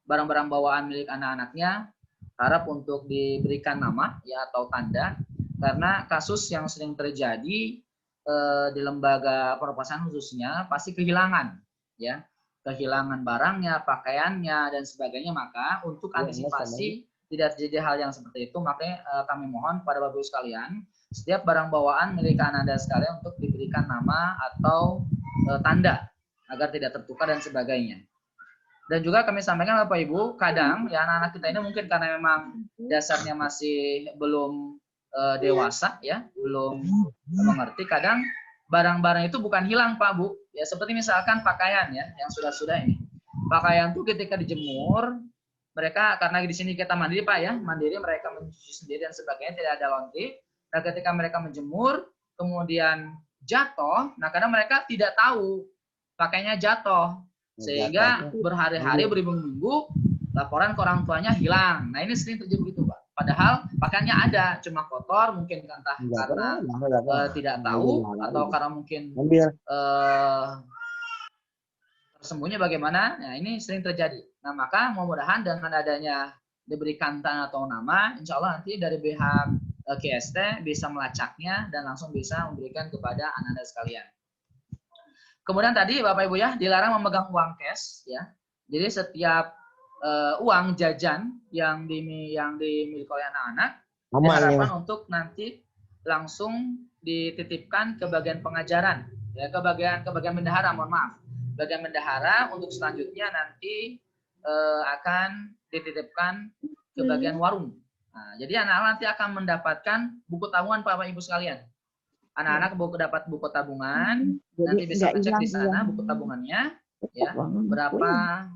barang-barang bawaan milik anak-anaknya harap untuk diberikan nama ya atau tanda, karena kasus yang sering terjadi di lembaga perpasan khususnya pasti kehilangan ya, kehilangan barangnya, pakaiannya dan sebagainya. Maka untuk antisipasi tidak terjadi hal yang seperti itu, makanya kami mohon pada Bapak Ibu sekalian, setiap barang bawaan milik Anda sekalian untuk diberikan nama atau tanda agar tidak tertukar dan sebagainya. Dan juga kami sampaikan Bapak Ibu, kadang ya anak-anak kita ini mungkin karena memang dasarnya masih belum dewasa ya, belum mengerti, kadang barang-barang itu bukan hilang Pak Bu ya, seperti misalkan pakaian ya yang sudah ini, pakaian itu ketika dijemur mereka, karena di sini kita mandiri Pak ya, mandiri, mereka mencuci sendiri dan sebagainya, tidak ada laundry. Nah ketika mereka menjemur kemudian jatuh, nah karena mereka tidak tahu pakainya jatuh, sehingga berhari-hari beribu-minggu laporan ke orang tuanya hilang. Nah ini sering terjadi begitu Pak. Padahal pakaiannya ada, cuma kotor, mungkin entah karena tidak tahu atau karena mungkin tersembunyi bagaimana. Nah ini sering terjadi. Nah maka mudah-mudahan dengan adanya diberikan tanda atau nama, insya Allah nanti dari pihak KST bisa melacaknya dan langsung bisa memberikan kepada anak-anak sekalian. Kemudian tadi Bapak Ibu ya, dilarang memegang uang cash ya. Jadi setiap uang jajan yang dimiliki oleh anak-anak diharapkan untuk nanti langsung dititipkan ke bagian pengajaran ya, ke bagian bendahara, mohon maaf. Bagian bendahara untuk selanjutnya nanti akan dititipkan ke bagian warung. Nah, jadi anak-anak nanti akan mendapatkan buku tabungan Bapak Ibu sekalian. Anak-anak dapat buku tabungan, nanti bisa ngecek di sana buku tabungannya, ya berapa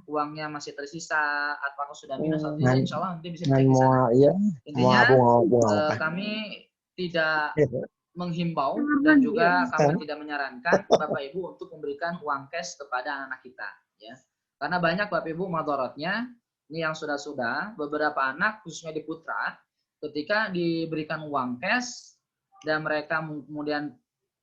uangnya masih tersisa, apakah sudah minus atau tidak, insya Allah nanti bisa dicek di sana. Intinya kami tidak menghimbau dan juga kami tidak menyarankan Bapak Ibu untuk memberikan uang cash kepada anak kita, ya. Karena banyak Bapak Ibu madorotnya, ini yang sudah beberapa anak khususnya di Putra, ketika diberikan uang cash dan mereka kemudian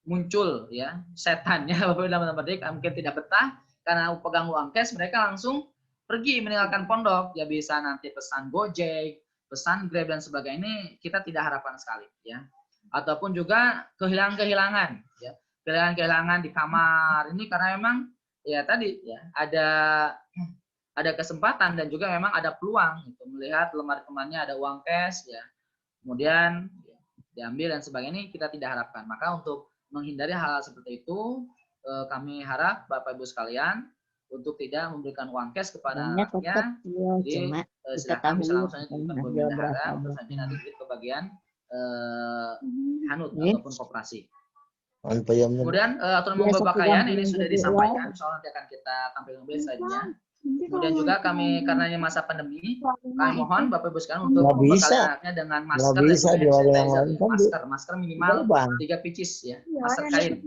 muncul ya setannya Bapak Ibu dalam petik mungkin tidak betah karena pegang uang cash, mereka langsung pergi meninggalkan pondok, ya bisa nanti pesan Gojek, pesan Grab dan sebagainya. Ini kita tidak harapkan sekali ya. Ataupun juga kehilangan ya, kehilangan di kamar ini karena memang ya tadi ya ada kesempatan dan juga memang ada peluang gitu, melihat lemari temannya ada uang cash ya, kemudian ya, diambil dan sebagainya. Ini kita tidak harapkan. Maka untuk menghindari hal seperti itu, kami harap Bapak Ibu sekalian untuk tidak memberikan uang cash kepada anaknya. Jadi silakan bisa langsung dititipkan ke bendahara, terus nanti ke bagian hanut ataupun koperasi. Kemudian aturan pembapakaian ini sudah disampaikan, soal nanti akan kita tampilkan kembali selanjutnya. Kemudian juga kami karena ini masa pandemi, kami mohon Bapak Ibu sekalian untuk membekali anaknya dengan masker dan sanitizer. Masker minimal 3 pieces ya, masker kain.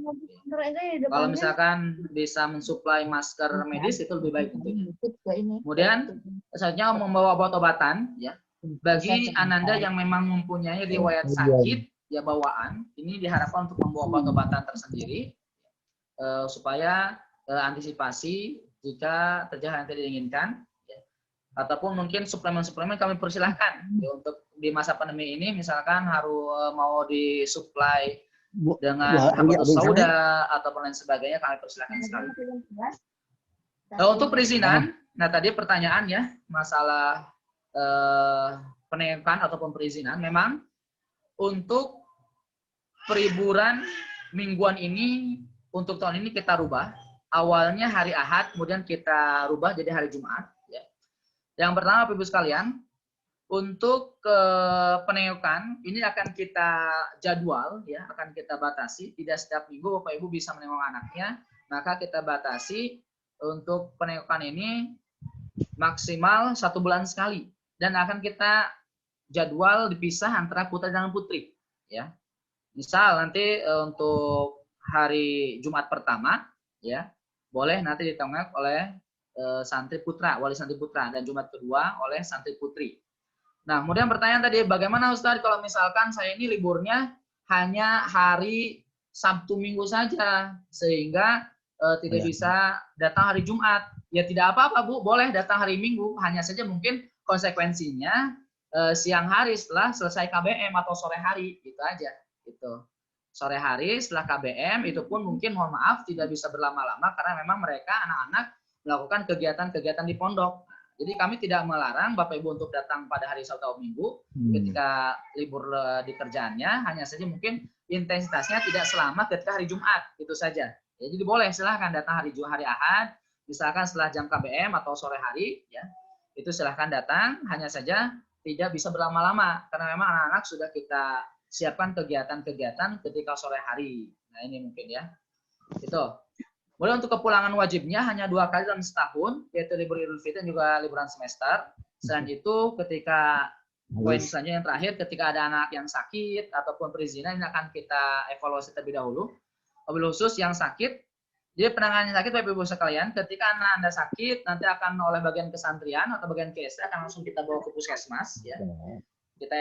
Kalau misalkan bisa mensuplai masker medis itu lebih baik tentunya. Kemudian selanjutnya membawa obat-obatan ya. Bagi Ananda yang memang mempunyai riwayat sakit ya bawaan, ini diharapkan untuk membawa obat-obatan tersendiri supaya antisipasi jika terjadi yang tidak diinginkan, ya. Ataupun mungkin suplemen-suplemen kami persilahkan ya, untuk di masa pandemi ini, misalkan harus mau disuplai dengan habatus sauda ataupun lain sebagainya, kami persilahkan sekali. Untuk perizinan, nah tadi pertanyaannya masalah penengkakan ataupun perizinan, memang untuk periburan mingguan ini untuk tahun ini kita rubah. Awalnya hari Ahad, kemudian kita rubah jadi hari Jumat. Ya. Yang pertama, Bapak Ibu sekalian, untuk penengokan ini akan kita jadwal, ya, akan kita batasi. Tidak setiap minggu Bapak Ibu bisa menengok anaknya, maka kita batasi untuk penengokan ini maksimal 1 bulan sekali, dan akan kita jadwal dipisah antara putra dan putri. Ya, misal nanti untuk hari Jumat pertama, ya. Boleh nanti ditengok oleh santri putra, wali santri putra, dan Jumat kedua oleh santri putri. Nah, kemudian pertanyaan tadi, bagaimana Ustaz kalau misalkan saya ini liburnya hanya hari Sabtu Minggu saja, sehingga tidak bisa datang hari Jumat? Ya tidak apa-apa Bu, boleh datang hari Minggu, hanya saja mungkin konsekuensinya siang hari setelah selesai KBM atau sore hari, gitu aja. Gitu. Sore hari setelah KBM itu pun mungkin mohon maaf tidak bisa berlama-lama karena memang mereka anak-anak melakukan kegiatan-kegiatan di pondok. Jadi kami tidak melarang Bapak Ibu untuk datang pada hari Sabtu atau Minggu ketika libur di kerjaannya, hanya saja mungkin intensitasnya tidak selama ketika hari Jumat, itu saja. Ya, jadi boleh silahkan datang hari Ahad, misalkan setelah jam KBM atau sore hari, ya itu silahkan datang, hanya saja tidak bisa berlama-lama karena memang anak-anak sudah kita siapkan kegiatan-kegiatan ketika sore hari. Nah ini mungkin ya. Itu. Kemudian untuk kepulangan wajibnya hanya 2 kali dalam setahun, yaitu libur Idul Fitri dan juga liburan semester. Selain itu ketika poin selanjutnya yang terakhir, ketika ada anak yang sakit ataupun perizinan, ini akan kita evaluasi terlebih dahulu. Wabil khusus yang sakit, jadi penanganan sakit Bapak Ibu sekalian, ketika anak Anda sakit, nanti akan oleh bagian kesantrian atau bagian KSA akan langsung kita bawa ke puskesmas. Ya. Kita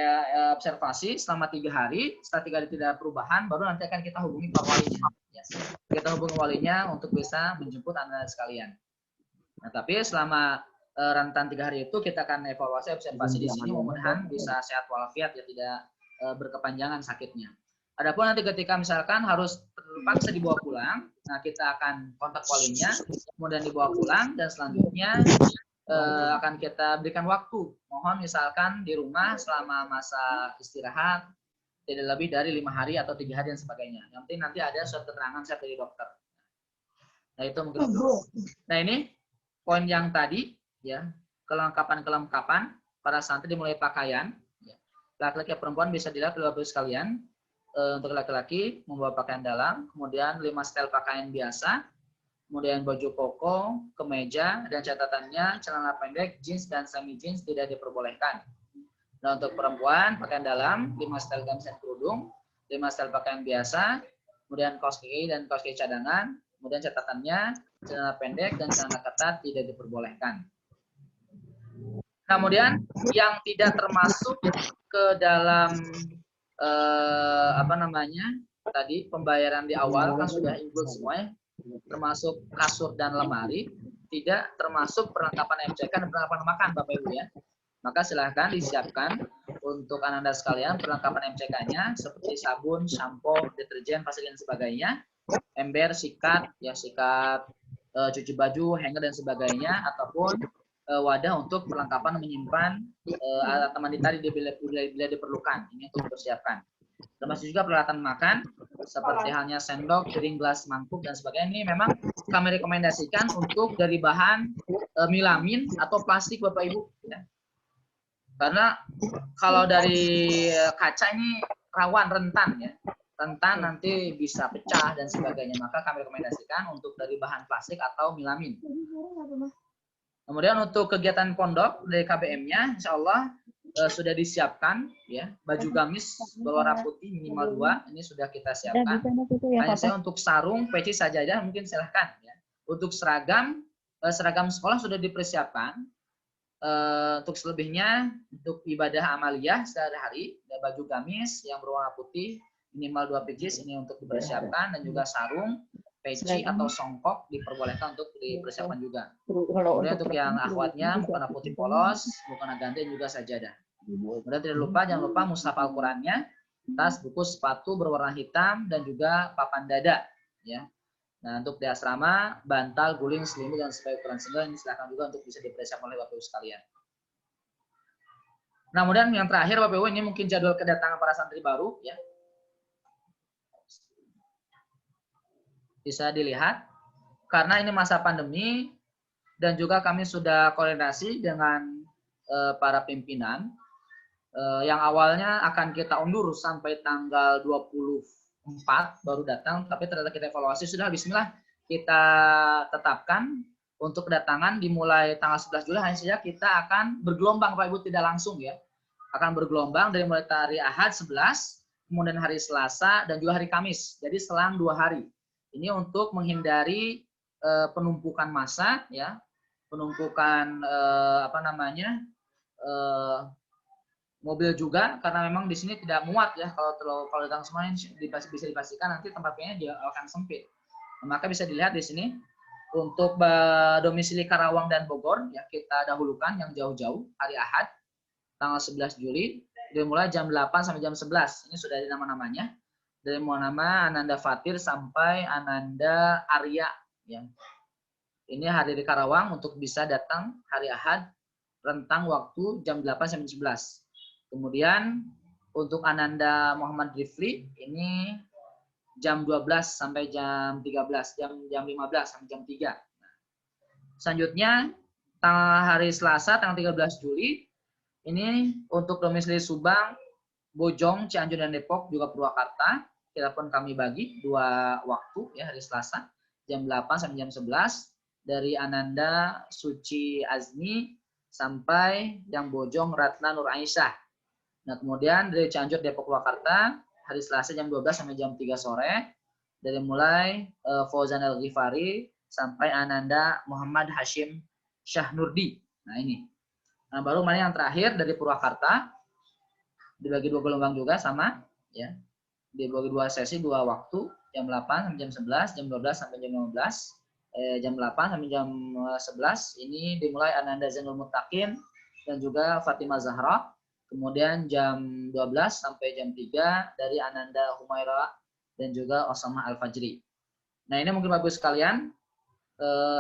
observasi selama 3 hari, setelah 3 hari tidak ada perubahan, baru nanti akan kita hubungi Pak Walinya. Ya. Kita hubungi walinya untuk bisa menjemput Anda sekalian. Nah, tapi selama rentan 3 hari itu kita akan evaluasi observasi di sini, mudah-mudahan bisa sehat walafiat, ya tidak berkepanjangan sakitnya. Adapun nanti ketika misalkan harus terpaksa dibawa pulang, nah kita akan kontak walinya, kemudian dibawa pulang, dan selanjutnya akan kita berikan waktu. Mohon misalkan di rumah selama masa istirahat tidak lebih dari 5 hari atau 3 hari dan sebagainya. Nanti ada surat keterangan saya dari dokter. Nah itu mungkin. Nah ini poin yang tadi ya, kelengkapan para santri dimulai pakaian. Laki-laki perempuan bisa dilihat oleh Bapak sekalian. Untuk laki-laki membawa pakaian dalam, kemudian 5 setel pakaian biasa, kemudian baju koko, kemeja, dan catatannya celana pendek, jeans dan semi jeans tidak diperbolehkan. Nah untuk perempuan pakaian dalam 5 setel gamis dan kerudung, 5 setel pakaian biasa, kemudian kaos kaki dan kaos kaki cadangan, kemudian catatannya celana pendek dan celana ketat tidak diperbolehkan. Kemudian yang tidak termasuk ke dalam tadi pembayaran di awal kan sudah include semuanya, termasuk kasur dan lemari, tidak termasuk perlengkapan MCK dan perlengkapan makan Bapak Ibu ya. Maka silahkan disiapkan untuk Anda sekalian perlengkapan MCK-nya seperti sabun, sampo, deterjen, pasir dan sebagainya, ember, sikat, cuci baju, hanger dan sebagainya, ataupun wadah untuk perlengkapan menyimpan alat mandi tadi bila diperlukan. Ini untuk dipersiapkan. Termasuk juga peralatan makan seperti halnya sendok, piring, gelas, mangkuk dan sebagainya. Ini memang kami rekomendasikan untuk dari bahan milamin atau plastik Bapak Ibu. Ya. Karena kalau dari kaca ini rawan, rentan ya. Rentan nanti bisa pecah dan sebagainya. Maka kami rekomendasikan untuk dari bahan plastik atau milamin. Kemudian untuk kegiatan pondok dari KBM-nya, insya Allah sudah disiapkan ya, baju gamis berwarna putih minimal 2 ini sudah kita siapkan. Hanya saya untuk sarung, peci, sajadah mungkin silahkan ya. Untuk seragam sekolah sudah dipersiapkan. Untuk selebihnya untuk ibadah amaliyah sehari-hari, baju gamis yang berwarna putih minimal 2 pieces ini untuk dipersiapkan, dan juga sarung, peci atau songkok diperbolehkan untuk dipersiapkan juga. Kemudian untuk yang akhwatnya mukena putih polos, mukena ganti juga sajadah. Kemudian jangan lupa mushaf Al-Qur'annya, tas, buku, sepatu berwarna hitam dan juga papan dada ya. Nah, untuk di asrama bantal, guling, selimut dan sebagai ukuran sedang ini silakan juga untuk bisa dipersiapkan oleh Bapak Ibu sekalian. Nah, kemudian yang terakhir Bapak Ibu, ini mungkin jadwal kedatangan para santri baru ya. Bisa dilihat karena ini masa pandemi dan juga kami sudah koordinasi dengan para pimpinan yang awalnya akan kita undur sampai tanggal 24 baru datang, tapi ternyata kita evaluasi sudah bismillah kita tetapkan untuk kedatangan dimulai tanggal 11 Juli. Hanya saja kita akan bergelombang Pak Ibu, tidak langsung ya, akan bergelombang dari mulai hari Ahad 11, kemudian hari Selasa dan juga hari Kamis, jadi selang 2 hari. Ini untuk menghindari penumpukan massa ya, penumpukan mobil juga, karena memang di sini tidak muat ya, kalau datang semuanya bisa dipastikan nanti tempatnya dia akan sempit. Maka bisa dilihat di sini untuk domisili Karawang dan Bogor ya, kita dahulukan yang jauh-jauh hari Ahad tanggal 11 Juli dimulai jam 8 sampai jam 11. Ini sudah ada nama-namanya. Dari nama Ananda Fatir sampai Ananda Arya ya. Ini hari di Karawang untuk bisa datang hari Ahad rentang waktu jam 8 sampai 11. Kemudian untuk Ananda Muhammad Rifli ini jam 12 sampai jam 13, jam 15 sampai jam 3. Selanjutnya hari Selasa tanggal 13 Juli ini untuk domisili Subang, Bojong, Cianjur dan Depok juga Purwakarta. Kita pun kami bagi 2 waktu ya, hari Selasa jam 8 sampai jam 11 dari Ananda Suci Azmi sampai yang Bojong Ratna Nur Aisyah. Nah, kemudian dari Cianjur Depok Purwakarta hari Selasa jam 12 sampai jam 3 sore dari mulai Fauzan Al-Ghifari sampai Ananda Muhammad Hashim Syahnurdi. Nah, ini. Nah, baru mana yang terakhir dari Purwakarta dibagi 2 gelombang juga sama ya. Dibagi 2 sesi 2 waktu, jam 8 sampai jam 11, jam 12 sampai jam 15, jam 8 sampai jam 11 ini dimulai Ananda Zainul Muttaqin dan juga Fatimah Zahra. Kemudian jam 12 sampai jam 3 dari Ananda Humaira dan juga Osama Al-Fajri. Nah, ini mungkin Bapak Ibu sekalian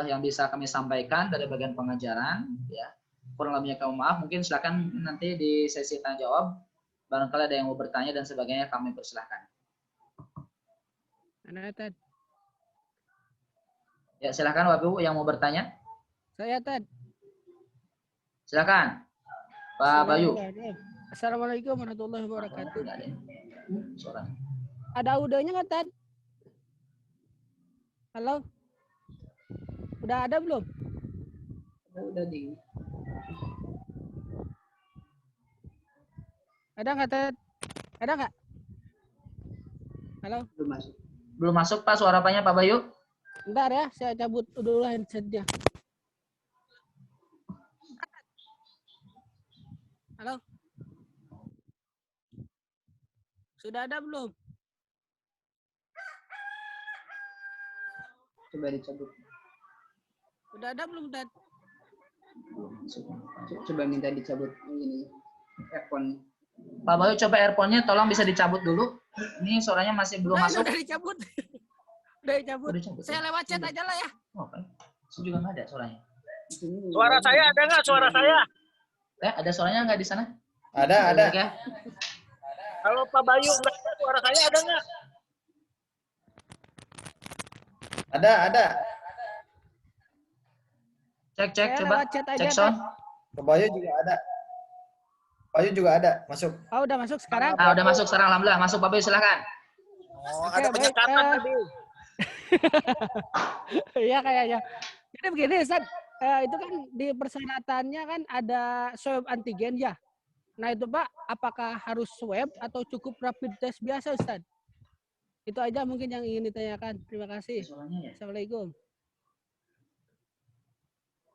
yang bisa kami sampaikan dari bagian pengajaran, ya. Kurang lebihnya kami maaf, mungkin silakan nanti di sesi tanya jawab, barangkali ada yang mau bertanya dan sebagainya, kami persilahkan. Ya, silakan Bapak Ibu yang mau bertanya. Saya Tad. Silakan. Pak Bayu. Assalamualaikum warahmatullahi wabarakatuh. Suara. Ada audionya nggak, Tad? Halo? Udah ada belum? Udah di. Ada nggak, Tad? Ada nggak? Halo? Belum masuk Pak, suara apanya Pak Bayu? Bentar ya, saya cabut dulu headsetnya. Halo? Sudah ada belum? Coba dicabut. Sudah ada belum, Tad? Coba minta dicabut ini earphone. Pak Bayu, coba earphone-nya tolong bisa dicabut dulu. Ini suaranya masih belum masuk. Udah dicabut. Udah dicabut. Saya lewat chat aja lah ya. Oke. Saya juga nggak ada suaranya. Suara saya ada nggak? Suara saya? Ada suaranya nggak di sana? Ada. Ya. Kalau Pak Bayu nggak ada, suara saya ada nggak? Ada. Cek coba. Cek sound. Pak Bayu juga ada. Bayu juga ada, masuk. Oh, udah masuk sekarang? Udah masuk sekarang, alhamdulillah. Masuk Pak Bayu, silakan. Oh, ada penyekatan tadi. Iya kayaknya. Jadi begini, Ustaz. Itu kan di persyaratannya kan ada swab antigen ya. Nah itu Pak, apakah harus swab atau cukup rapid test biasa, Ustaz? Itu aja mungkin yang ingin ditanyakan. Terima kasih. Assalamualaikum.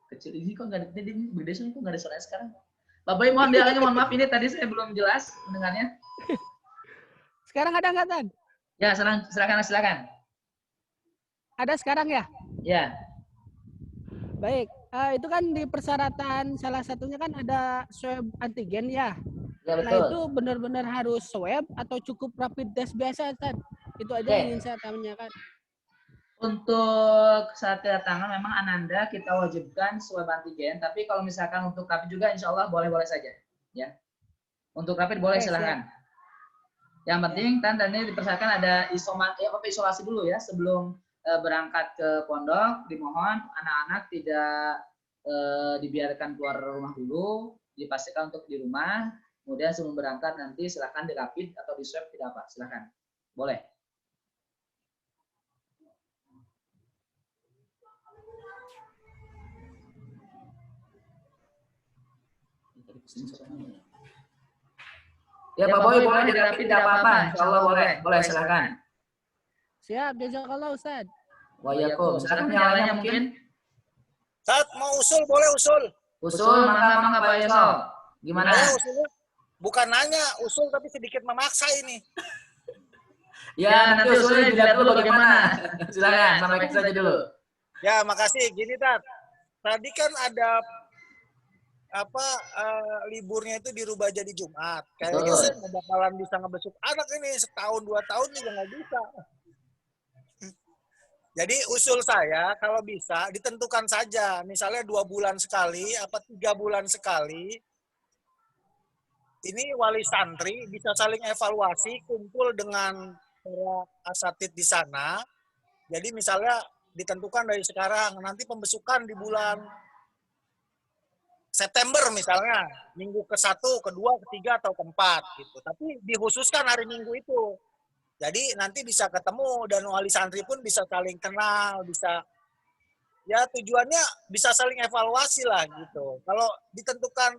Kecil ini kok nggak ada, ini beda sih kok nggak ada suaranya sekarang. Bapak Ibu mohon maaf ini tadi saya belum jelas mendengarnya. Sekarang ada nggak, Tan? Ya, silakan. Ada sekarang ya? Ya. Baik, itu kan di persyaratan salah satunya kan ada swab antigen ya. Ya betul. Nah itu benar-benar harus swab atau cukup rapid test biasa, Tan? Itu aja yang ingin saya tanyakan. Untuk saat kedatangan memang Ananda kita wajibkan swab antigen, tapi kalau misalkan untuk rapid juga insya Allah boleh-boleh saja. Ya. Untuk rapid boleh silahkan. Yang penting tadi dipersilakan ada isolasi dulu ya sebelum berangkat ke pondok. Dimohon anak-anak tidak dibiarkan keluar rumah dulu, dipastikan untuk di rumah. Kemudian sebelum berangkat nanti silahkan di rapid atau di swab tidak apa, silahkan. Boleh. Ya Pak Boy boleh di rapid tidak apa-apa, insya Allah boleh silakan. Siap, jazakallah Ustaz. Waalaikumsalam. Silakan yang lainnya mungkin. Ustaz mau usul boleh usul. Usul mangga Pak Yosol. Gimana? Usulnya bukan nanya usul tapi sedikit memaksa ini. Ya nanti usulnya dilihat dulu bagaimana. Silakan sampaikan saja dulu. Ya makasih. Gini Tat, tadi kan ada liburnya itu dirubah jadi Jumat. Kayaknya saya nggak bakalan bisa ngebesuk anak ini setahun 2 tahun juga nggak bisa. Jadi usul saya kalau bisa ditentukan saja, misalnya 2 bulan sekali, 3 bulan sekali. Ini wali santri bisa saling evaluasi, kumpul dengan para asatid di sana. Jadi misalnya ditentukan dari sekarang, nanti pembesukan di bulan September misalnya, minggu ke-1, ke-2, ke-3, atau ke-4 gitu. Tapi dikhususkan hari Minggu itu. Jadi nanti bisa ketemu dan wali santri pun bisa saling kenal, bisa ya tujuannya bisa saling evaluasi lah gitu. Kalau ditentukan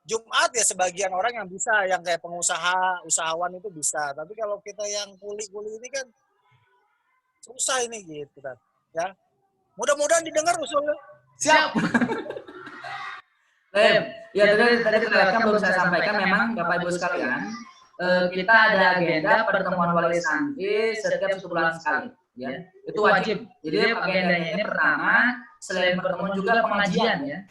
Jumat ya sebagian orang yang bisa, yang kayak pengusaha, usahawan itu bisa. Tapi kalau kita yang kuli-kuli ini kan susah ini gitu kan. Ya. Mudah-mudahan didengar usulnya. Siap. Ya tadi terlewatkan belum saya sampaikan memang Bapak Ibu sekalian kita ada agenda pertemuan wali santri setiap sebulan sekali ya itu wajib. Jadi agendanya ini pertama selain pertemuan juga pengajian ya.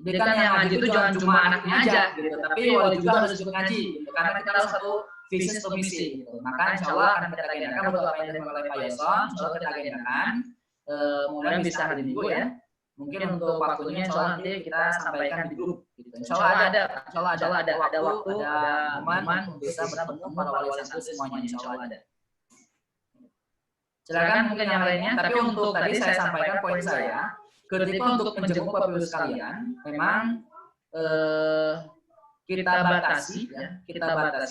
Jadi kan yang ngaji itu jangan cuma anaknya aja gitu, tapi wali juga harus ikut ngaji gitu. Karena kita harus satu visi atau misi gitu. Maka insya Allah akan kita agendakan untuk apa yang dilakukan oleh Pak Yason, insya Allah kita agendakan. Mudah-mudahan bisa hari Minggu ya. Mungkin untuk waktunya insya Allah nanti kita sampaikan di grup gitu. Insya Allah ada waktu, ada momen bisa bertemu para wali santri semuanya insya Allah ada. Silakan mungkin yang lainnya. Tapi untuk tadi saya sampaikan poin saya, ketika untuk menjenguk Bapak Ibu sekalian, memang kita batasi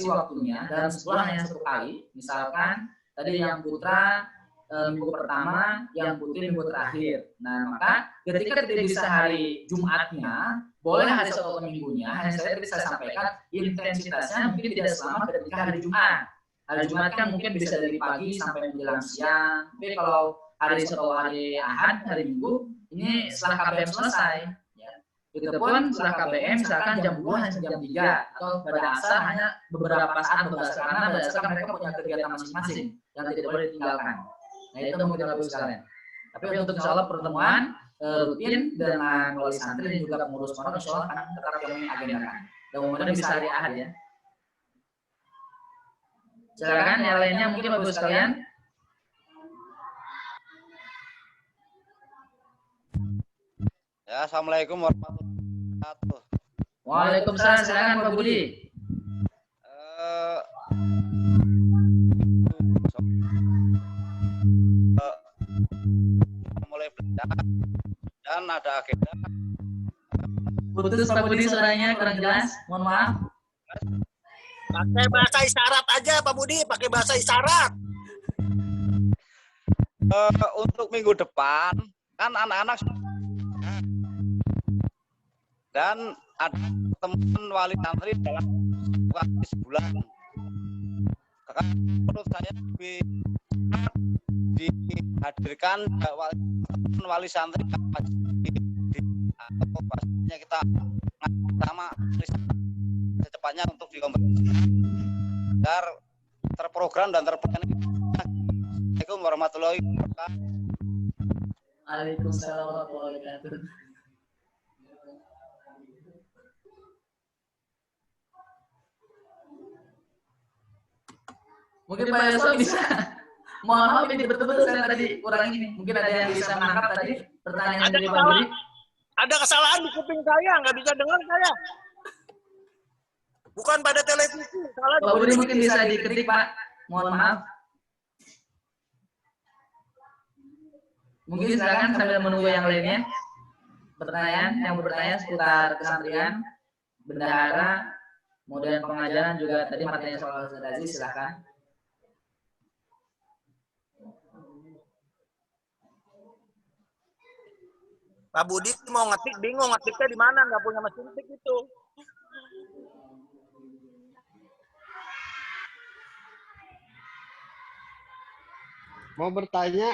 waktunya dalam sebulan hanya 1 kali. Misalkan tadi yang putra minggu pertama, yang putri minggu terakhir. Nah, maka ketika tidak bisa hari Jumatnya, boleh hari Sabtu atau Minggunya, hanya saya tadi saya sampaikan intensitasnya mungkin tidak selama ketika hari Jumat. Hari Jumat kan mungkin bisa dari pagi sampai menjelang siang. Tapi kalau hari Sabtu, hari Ahad, hari Minggu, ini setelah KBM selesai. Ya. Itu pun setelah KBM, misalkan jam 2 hanya jam 3, atau pada asar hanya beberapa saat membahas, karena pada asar mereka punya kegiatan masing-masing yang tidak boleh ditinggalkan. Nah itu mungkin Bapak Ibu sekalian. Tapi untuk insya Allah pertemuan rutin dengan wali santri dan juga pengurus pondok insya Allah akan tetap kami agendakan. Dan mudah-mudahan bisa hari Ahad ya. Silakan yang lainnya mungkin Bapak Ibu sekalian. Ya, assalamualaikum warahmatullahi wabarakatuh. Waalaikumsalam, silakan Pak Budi. Mulai belajar dan ada agenda. Putus Pak Budi suaranya kurang jelas, mohon maaf. Pakai bahasa isyarat aja Pak Budi, pakai bahasa isyarat. Untuk minggu depan kan anak-anak dan ada teman wali santri dalam waktu sebulan. Menurut saya lebih dihadirkan wali santri atau pastinya kita sama secepatnya untuk dikompetisi agar terprogram dan terplanning. Assalamualaikum warahmatullahi wabarakatuh. Waalaikumsalam warahmatullahi wabarakatuh. Mungkin Pak Yason bisa. Mohon maaf ini betul-betul saya tadi kurang ini. Mungkin ada yang bisa menangkap tadi pertanyaan dari Pak Budi. Ada kesalahan di kuping saya, nggak bisa dengar saya. Bukan pada televisi, salah. Pak Budi mungkin bisa diketik Pak. Mohon maaf. Mungkin silakan sambil menunggu yang lainnya. Yang bertanya seputar kesantrian, bendahara, kemudian pengajaran juga tadi materinya soal Ustaz Aziz, silakan. Pak Budi mau ngetik bingung ngetiknya di mana, nggak punya mesin ketik itu. Mau bertanya?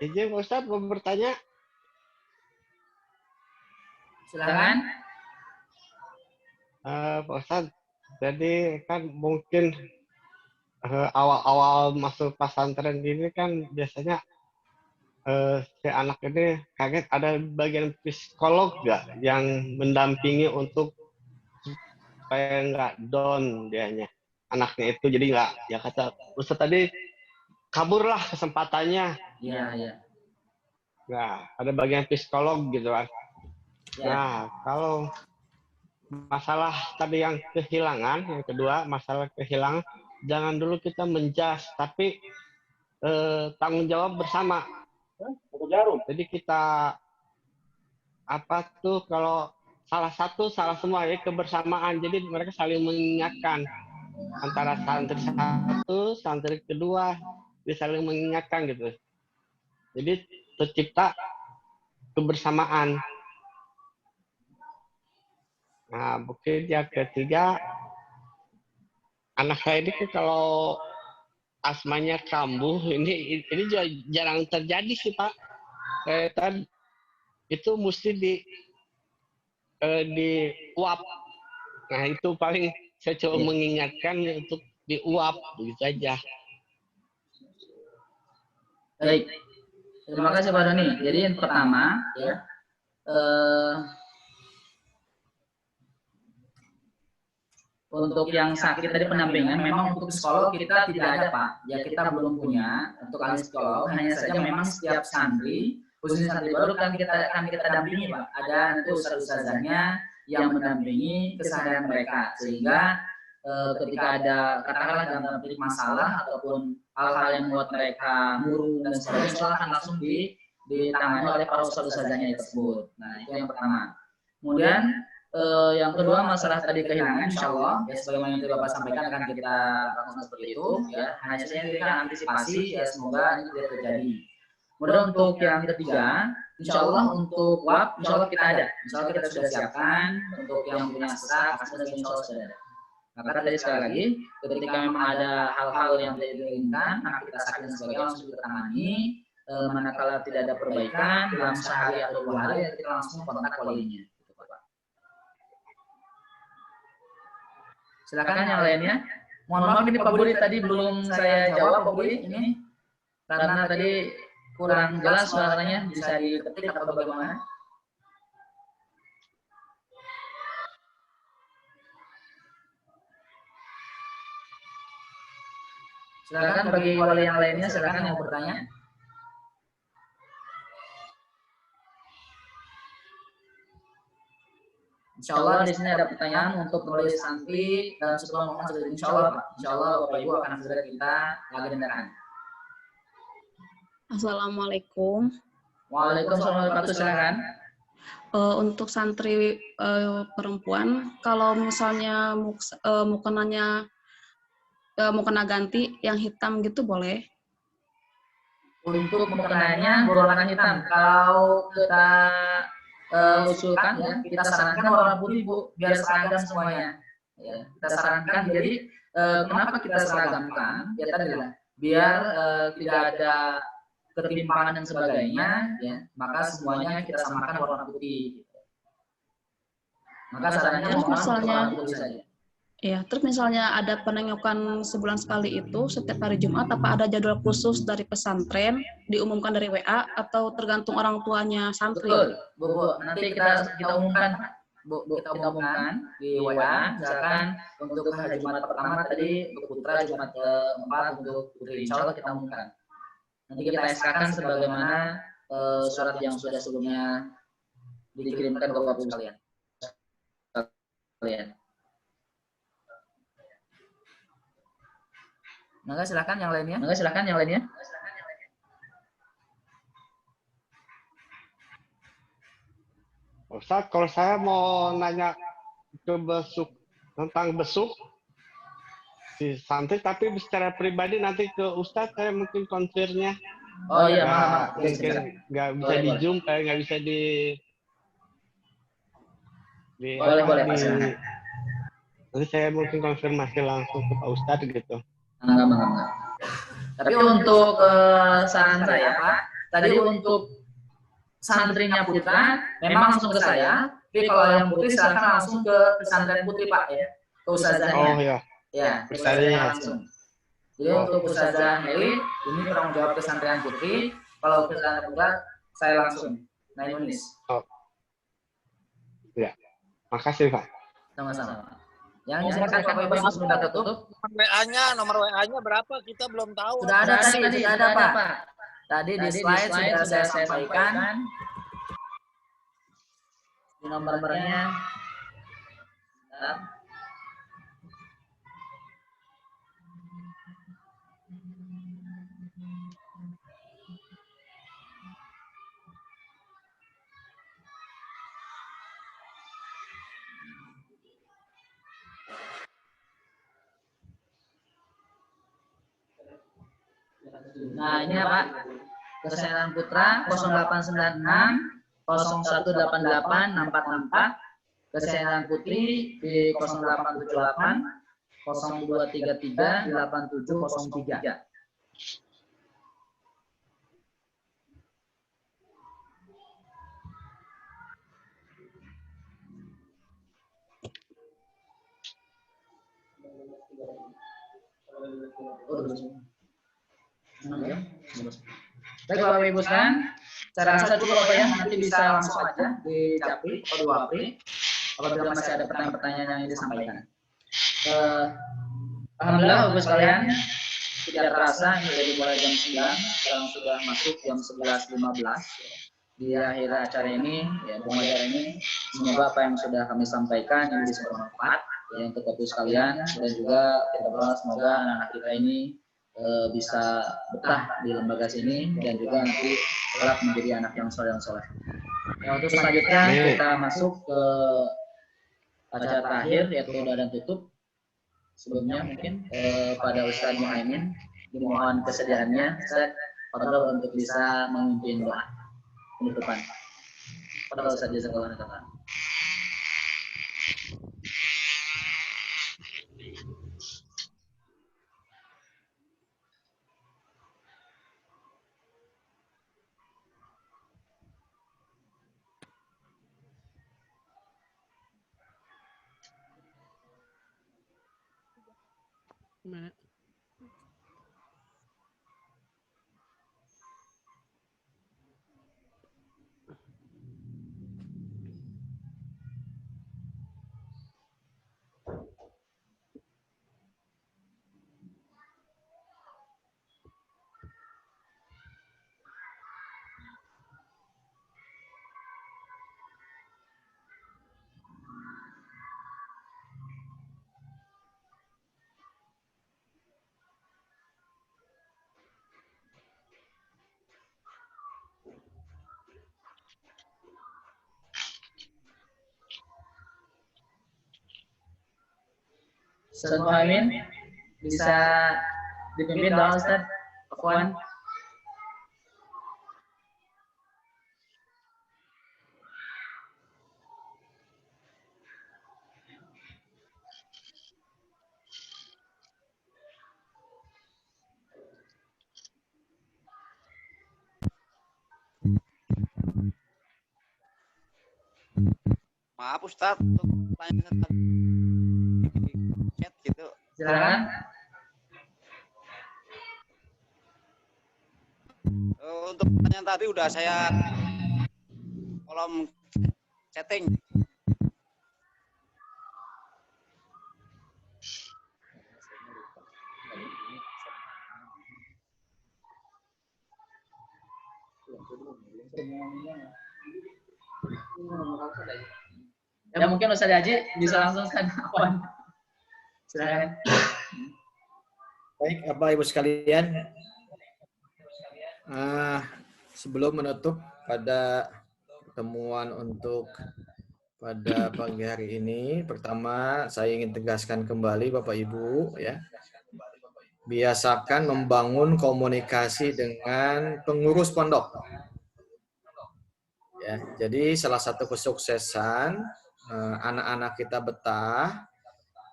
Izin Pak Ustadz mau bertanya? Silakan. Pak Ustadz, jadi kan mungkin awal-awal masuk pesantren ini kan biasanya si anak ini kaget, ada bagian psikolog nggak yang mendampingi untuk supaya nggak down dianya, anaknya itu, jadi nggak, ya kata Ustadz tadi, kaburlah kesempatannya. Iya, iya. Nah, ada bagian psikolog gitu kan. Ya. Nah, kalau masalah tadi yang kehilangan, yang kedua masalah kehilangan, jangan dulu kita menjas, tapi tanggung jawab bersama. Jadi kita apa tuh kalau salah satu salah semua ya, kebersamaan. Jadi mereka saling mengingatkan antara santri satu, santri kedua, dia saling mengingatkan gitu. Jadi tercipta kebersamaan. Nah, mungkin yang ketiga, anak saya ini kalau asmanya kambuh, ini juga jarang terjadi sih Pak. Kan itu mesti di uap. Nah itu paling saya coba mengingatkan untuk di uap, begitu aja. Baik. Terima kasih Pak Doni. Jadi yang pertama ya, untuk yang sakit tadi pendampingan, memang untuk psikolog kita tidak ada Pak. Ya kita belum punya untuk ahli psikolog. Hanya saja memang setiap santri, khususnya santri baru kan kita dampingi Pak. Ada nanti ustaz-ustazahnya yang mendampingi keseharian mereka, sehingga ketika ada katakanlah dalam titik masalah ataupun hal-hal yang membuat mereka murung dan sebagainya, akan langsung ditangani oleh para ustaz-ustazahnya tersebut. Nah itu yang pertama. Kemudian yang kedua masalah tadi kehilangan, insya Allah ya sebagaimana yang Bapak sampaikan akan kita lakukan seperti itu ya. Hanya saja kita antisipasi ya, semoga ini tidak terjadi. Kemudian untuk yang ketiga, insya Allah untuk WAP, insya Allah kita ada. Insya Allah kita sudah siapkan untuk yang punya sesak, insya Allah sudah ada. Maka tadi sekali lagi, ketika memang ada hal-hal yang tidak diinginkan, anak kita sakit dan sebagainya langsung kita tangani. Manakala tidak ada perbaikan dalam sehari atau 2 hari, kita langsung kontak walinya. Silakan yang lainnya. Mohon maaf ini Pak Budi tadi belum saya jawab Pak Budi ini karena tadi kurang jelas suaranya, bisa diketik atau bagaimana? Silakan bagi wali yang lainnya, silakan yang bertanya. Insya Allah di sini ada pertanyaan untuk menulis santri dan sebelum mohon segera. Insya Allah Pak, Insya Allah Bapak Ibu akan segera kita agendakan. Assalamualaikum. Waalaikumsalam warahmatullahi wabarakatuh. Silakan. Untuk santri perempuan, kalau misalnya mukenanya mukena ganti yang hitam gitu boleh? Untuk mukenanya berwarna hitam. Kalau kita usulkan ya, kita sarankan warna putih Bu, biar seragam semuanya. Ya, kita sarankan. Jadi kenapa kita seragamkan? Ya tadi lah, biar tidak ada ketimpangan dan sebagainya. Ya, maka semuanya kita samakan warna putih. Maka sarannya warna putih saja. Ya, terus misalnya ada penengokan sebulan sekali itu setiap hari Jumat, apa ada jadwal khusus dari pesantren diumumkan dari WA atau tergantung orang tuanya santri? Betul, Bu. Nanti kita umumkan, Bu, kita umumkan di WA. Misalkan untuk hari Jumat pertama tadi untuk putra, Jumat keempat untuk putri. Insya Allah kita umumkan. Nanti kita SK-kan sebagaimana surat yang sudah sebelumnya dikirimkan ke Bapak Ibu sekalian. Maka silakan yang lainnya. Ustaz, kalau saya mau nanya ke tentang besuk si santri, tapi secara pribadi nanti ke Ustaz saya mungkin konfirmnya. Oh iya, maaf. Nggak bisa di Zoom, nggak bisa di boleh Pak. Nanti saya mungkin konfirmasi langsung ke Pak Ustadz gitu. Enggak. Tapi untuk saran saya Pak, tadi untuk santrinya putra memang langsung ke saya, tapi kalau yang putri silakan langsung ke pesantren putri Pak ya, ke ustazahnya. Oh iya. Ya, ustazahnya langsung. Jadi untuk ustazah Heli ini tanggung jawab pesantren putri, kalau pesantren putra saya langsung. Nah Yunis. Oh. Ya, makasih Pak. Sama-sama. Yang silakan Bapak Ibu sudah tutup. Nomor WA-nya berapa? Kita belum tahu. Sudah ada tadi, sudah ada Pak. Tadi di slide sudah saya sampaikan. Di nomornya. Nah ini ya Pak, Kesehatan Putra 0896 0188 644, Kesehatan Putri di 0878 0233 8703. Baik Bapak Ibu sekalian, saya rasa cukup Bapak ya, nanti bisa langsung aja di Japri atau di Wapri apabila masih ada pertanyaan-pertanyaan yang ingin disampaikan. Alhamdulillah Bapak Ibu sekalian, tidak terasa ini dari mulai jam 9, sekarang sudah masuk jam 11.15 di akhir acara ini, ya pengajar ini. Semoga apa yang sudah kami sampaikan ini bisa bermanfaat ya untuk Bapak Ibu sekalian, dan juga kita berdoa semoga anak-anak kita ini bisa betah di lembaga sini dan juga nanti kelak menjadi anak yang soleh. Ya, untuk selanjutnya kita masuk ke acara terakhir yaitu doa dan tutup. Sebelumnya mungkin pada Ustaz Muhaimin dimohon kesediaannya Ustaz fadhil untuk bisa memimpin doa penutupan. Pada Ustaz jazakallahu khairan. Gimana? Ustaz Muhaimin bisa dipimpin doa Ustaz Afwan. Maaf Ustaz, untuk pertanyaan chat gitu. Silakan. Untuk pertanyaan tadi udah saya kolom chatting. Ya mungkin Ustaz Haji bisa langsung Ustaz Afwan. Silakan. Baik, Bapak Ibu sekalian, sebelum menutup pada pertemuan untuk pada pagi hari ini, pertama saya ingin tegaskan kembali Bapak Ibu ya, biasakan membangun komunikasi dengan pengurus pondok. Ya, jadi salah satu kesuksesan anak-anak kita betah,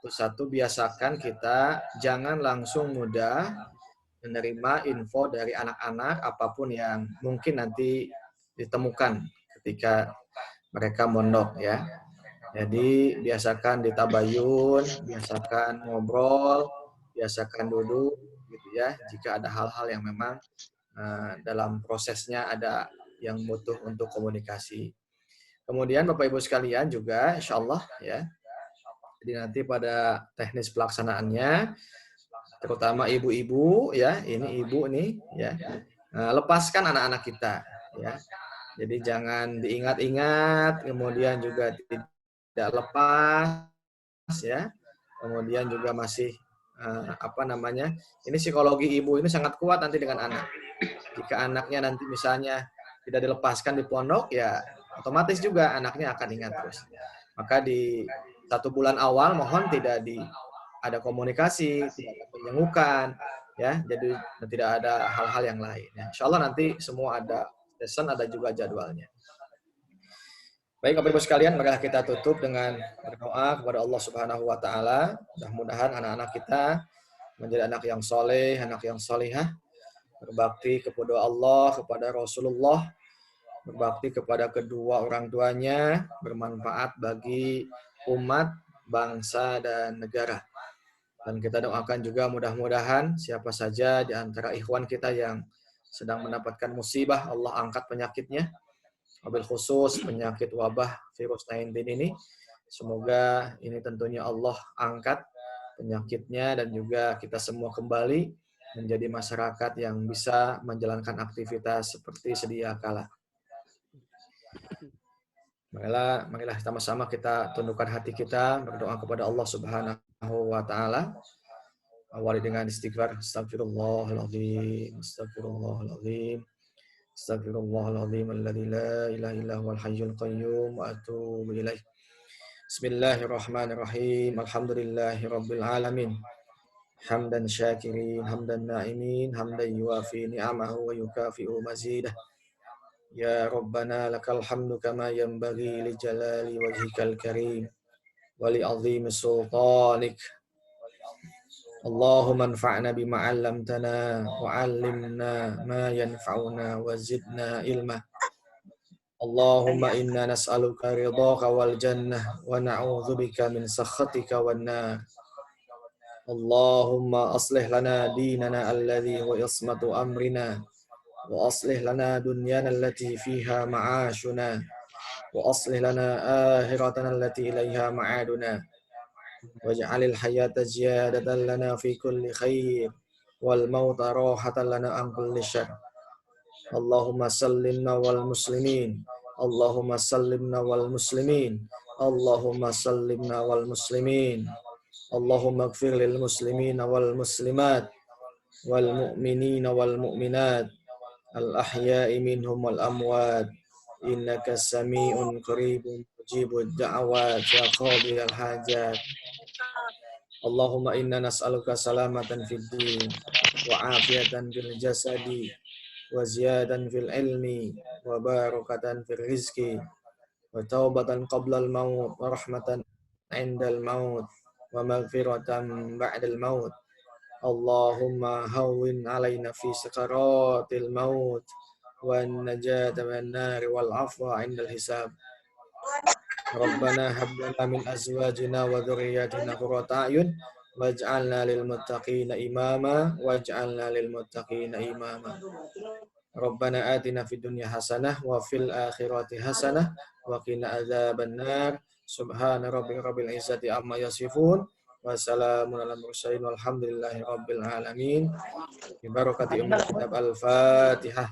itu satu, biasakan kita jangan langsung mudah menerima info dari anak-anak apapun yang mungkin nanti ditemukan ketika mereka mondok ya. Jadi biasakan ditabayun, biasakan ngobrol, biasakan duduk gitu ya. Jika ada hal-hal yang memang dalam prosesnya ada yang butuh untuk komunikasi. Kemudian Bapak Ibu sekalian juga insya Allah ya, jadi nanti pada teknis pelaksanaannya, terutama ibu-ibu ya, ini ibu nih ya, lepaskan anak-anak kita ya. Jadi jangan diingat-ingat, kemudian juga tidak lepas ya. Kemudian juga masih ini psikologi ibu ini sangat kuat nanti dengan anak. Jika anaknya nanti misalnya tidak dilepaskan di pondok ya, otomatis juga anaknya akan ingat terus. Maka di 1 bulan awal mohon tidak ada komunikasi, tidak ada penyengukan, ya. Jadi tidak ada hal-hal yang lain. Ya. Insya Allah nanti semua ada lesson, ada juga jadwalnya. Baik, Bapak Ibu sekalian, maka kita tutup dengan berdoa kepada Allah Subhanahu wa taala. Mudah-mudahan anak-anak kita menjadi anak yang soleh, anak yang solihah, berbakti kepada Allah, kepada Rasulullah, berbakti kepada kedua orang tuanya, bermanfaat bagi umat, bangsa, dan negara. Dan kita doakan juga mudah-mudahan siapa saja di antara ikhwan kita yang sedang mendapatkan musibah, Allah angkat penyakitnya. Wabil khusus penyakit wabah virus 19 ini, semoga ini tentunya Allah angkat penyakitnya dan juga kita semua kembali menjadi masyarakat yang bisa menjalankan aktivitas seperti sedia kala. Marilah sama-sama kita tundukkan hati kita, berdoa kepada Allah Subhanahu wa taala. Awali dengan istighfar, astagfirullahaladzim, astagfirullahaladzim, astagfirullahaladzim, alladzi la ilaha illa huwal hayyul qayyum, wa atubu ilaih. Bismillahirrahmanirrahim, alhamdulillahi rabbil alamin, hamdan syakirin, hamdan na'imin, hamdan yuafi ni'amahu wa yukafi'u mazidah. Ya Rabbana lakal hamdu kama yanbaghi li jalali wajhikal karim wa li azimi sultanik. Allahumma anfa'na bima 'allamtana wa 'allimna ma yanfa'una wa zidna ilma. Allahumma inna nas'aluka ridhaka wal jannah wa na'udzubika min sakhatika wan nar. Allahumma aslih lana dinana alladhi huwa ismatu amrina wa aslih lana dunyana allati fiha ma'ashuna wa aslih lana akhiratana allati ilaiha ma'aduna. Waj'alil hayata ziyadatan lana fi kulli khair wal mauta rahatan lana an kulli syarr. Allahumma sallimna wal muslimin, Allahumma sallimna wal muslimin, Allahumma sallimna wal muslimin, Allahumma ighfir lil muslimina wal muslimat wal mu'minina wal mu'minat al ahya'i minhum wal amwat, innaka sami'un qaribun mujibud da'awat ya qadiyal hajat. Allahumma inna nas'aluka salamatan fid din wa afiyatan fil jasadi wa ziyadatan fil ilmi wa barakatan fil rizki wa taubatan qabla al maut wa rahmatan indal maut wa maghfiratan ba'dal maut. Allahumma hawwin alaina fi sakaratil maut wa najata min nar wal afwa indal hisab. Rabbana hab lana min azwajina wa dhurriyyatina qurrata a'yun waj'alna lil muttaqina imama waj'alna lil muttaqina imama. Rabbana atina fid dunya hasanah wa fil akhirati hasanah wa qina adzaban nar. Subhana rabbika rabbil izzati amma yasifun wa salamun alal mursalin walhamdulillahi rabbil alamin. Bi barakati ummul kitab al-Fatihah.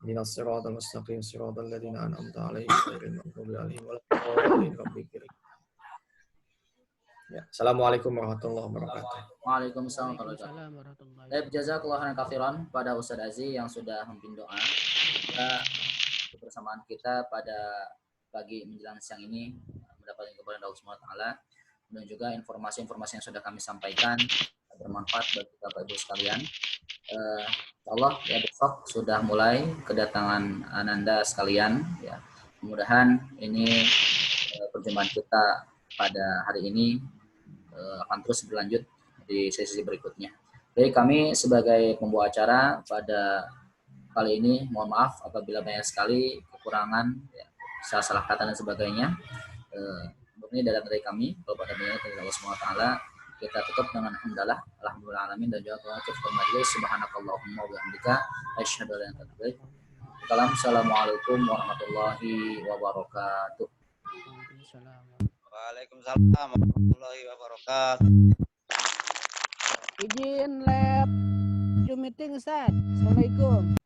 Ihdinas siratal mustaqim siratal ladzina an'amta 'alaihim ghairil maghdubi 'alaihim waladdallin. Ya, assalamualaikum warahmatullahi wabarakatuh. Waalaikumsalam warahmatullahi wabarakatuh. Jazakallahu khairan katsiran pada Ustaz Aziz yang sudah memimpin doa. Kebersamaan kita pada pagi menjelang siang ini mendapatkan keberkahan Allah Subhanahu wa taala dan juga informasi-informasi yang sudah kami sampaikan bermanfaat bagi Bapak Ibu sekalian. Allah ya besok sudah mulai kedatangan Ananda sekalian ya. Mudah-mudahan ini perjumpaan kita pada hari ini akan terus berlanjut di sesi berikutnya. Jadi kami sebagai pembawa acara pada kali ini mohon maaf apabila banyak sekali kekurangan ya, salah kata dan sebagainya. Ini dari kami, kalau pada dari Allah Subhanahu wa taala, kita tutup dengan alhamdulillah alamin dan juga kepada majelis subhanakallahumma wa bihamdika asyhadu an la ilaha illa anta. Assalamualaikum warahmatullahi wabarakatuh. Waalaikumsalam warahmatullahi wabarakatuh. Izin lab Zoom meeting Ustaz. Assalamualaikum.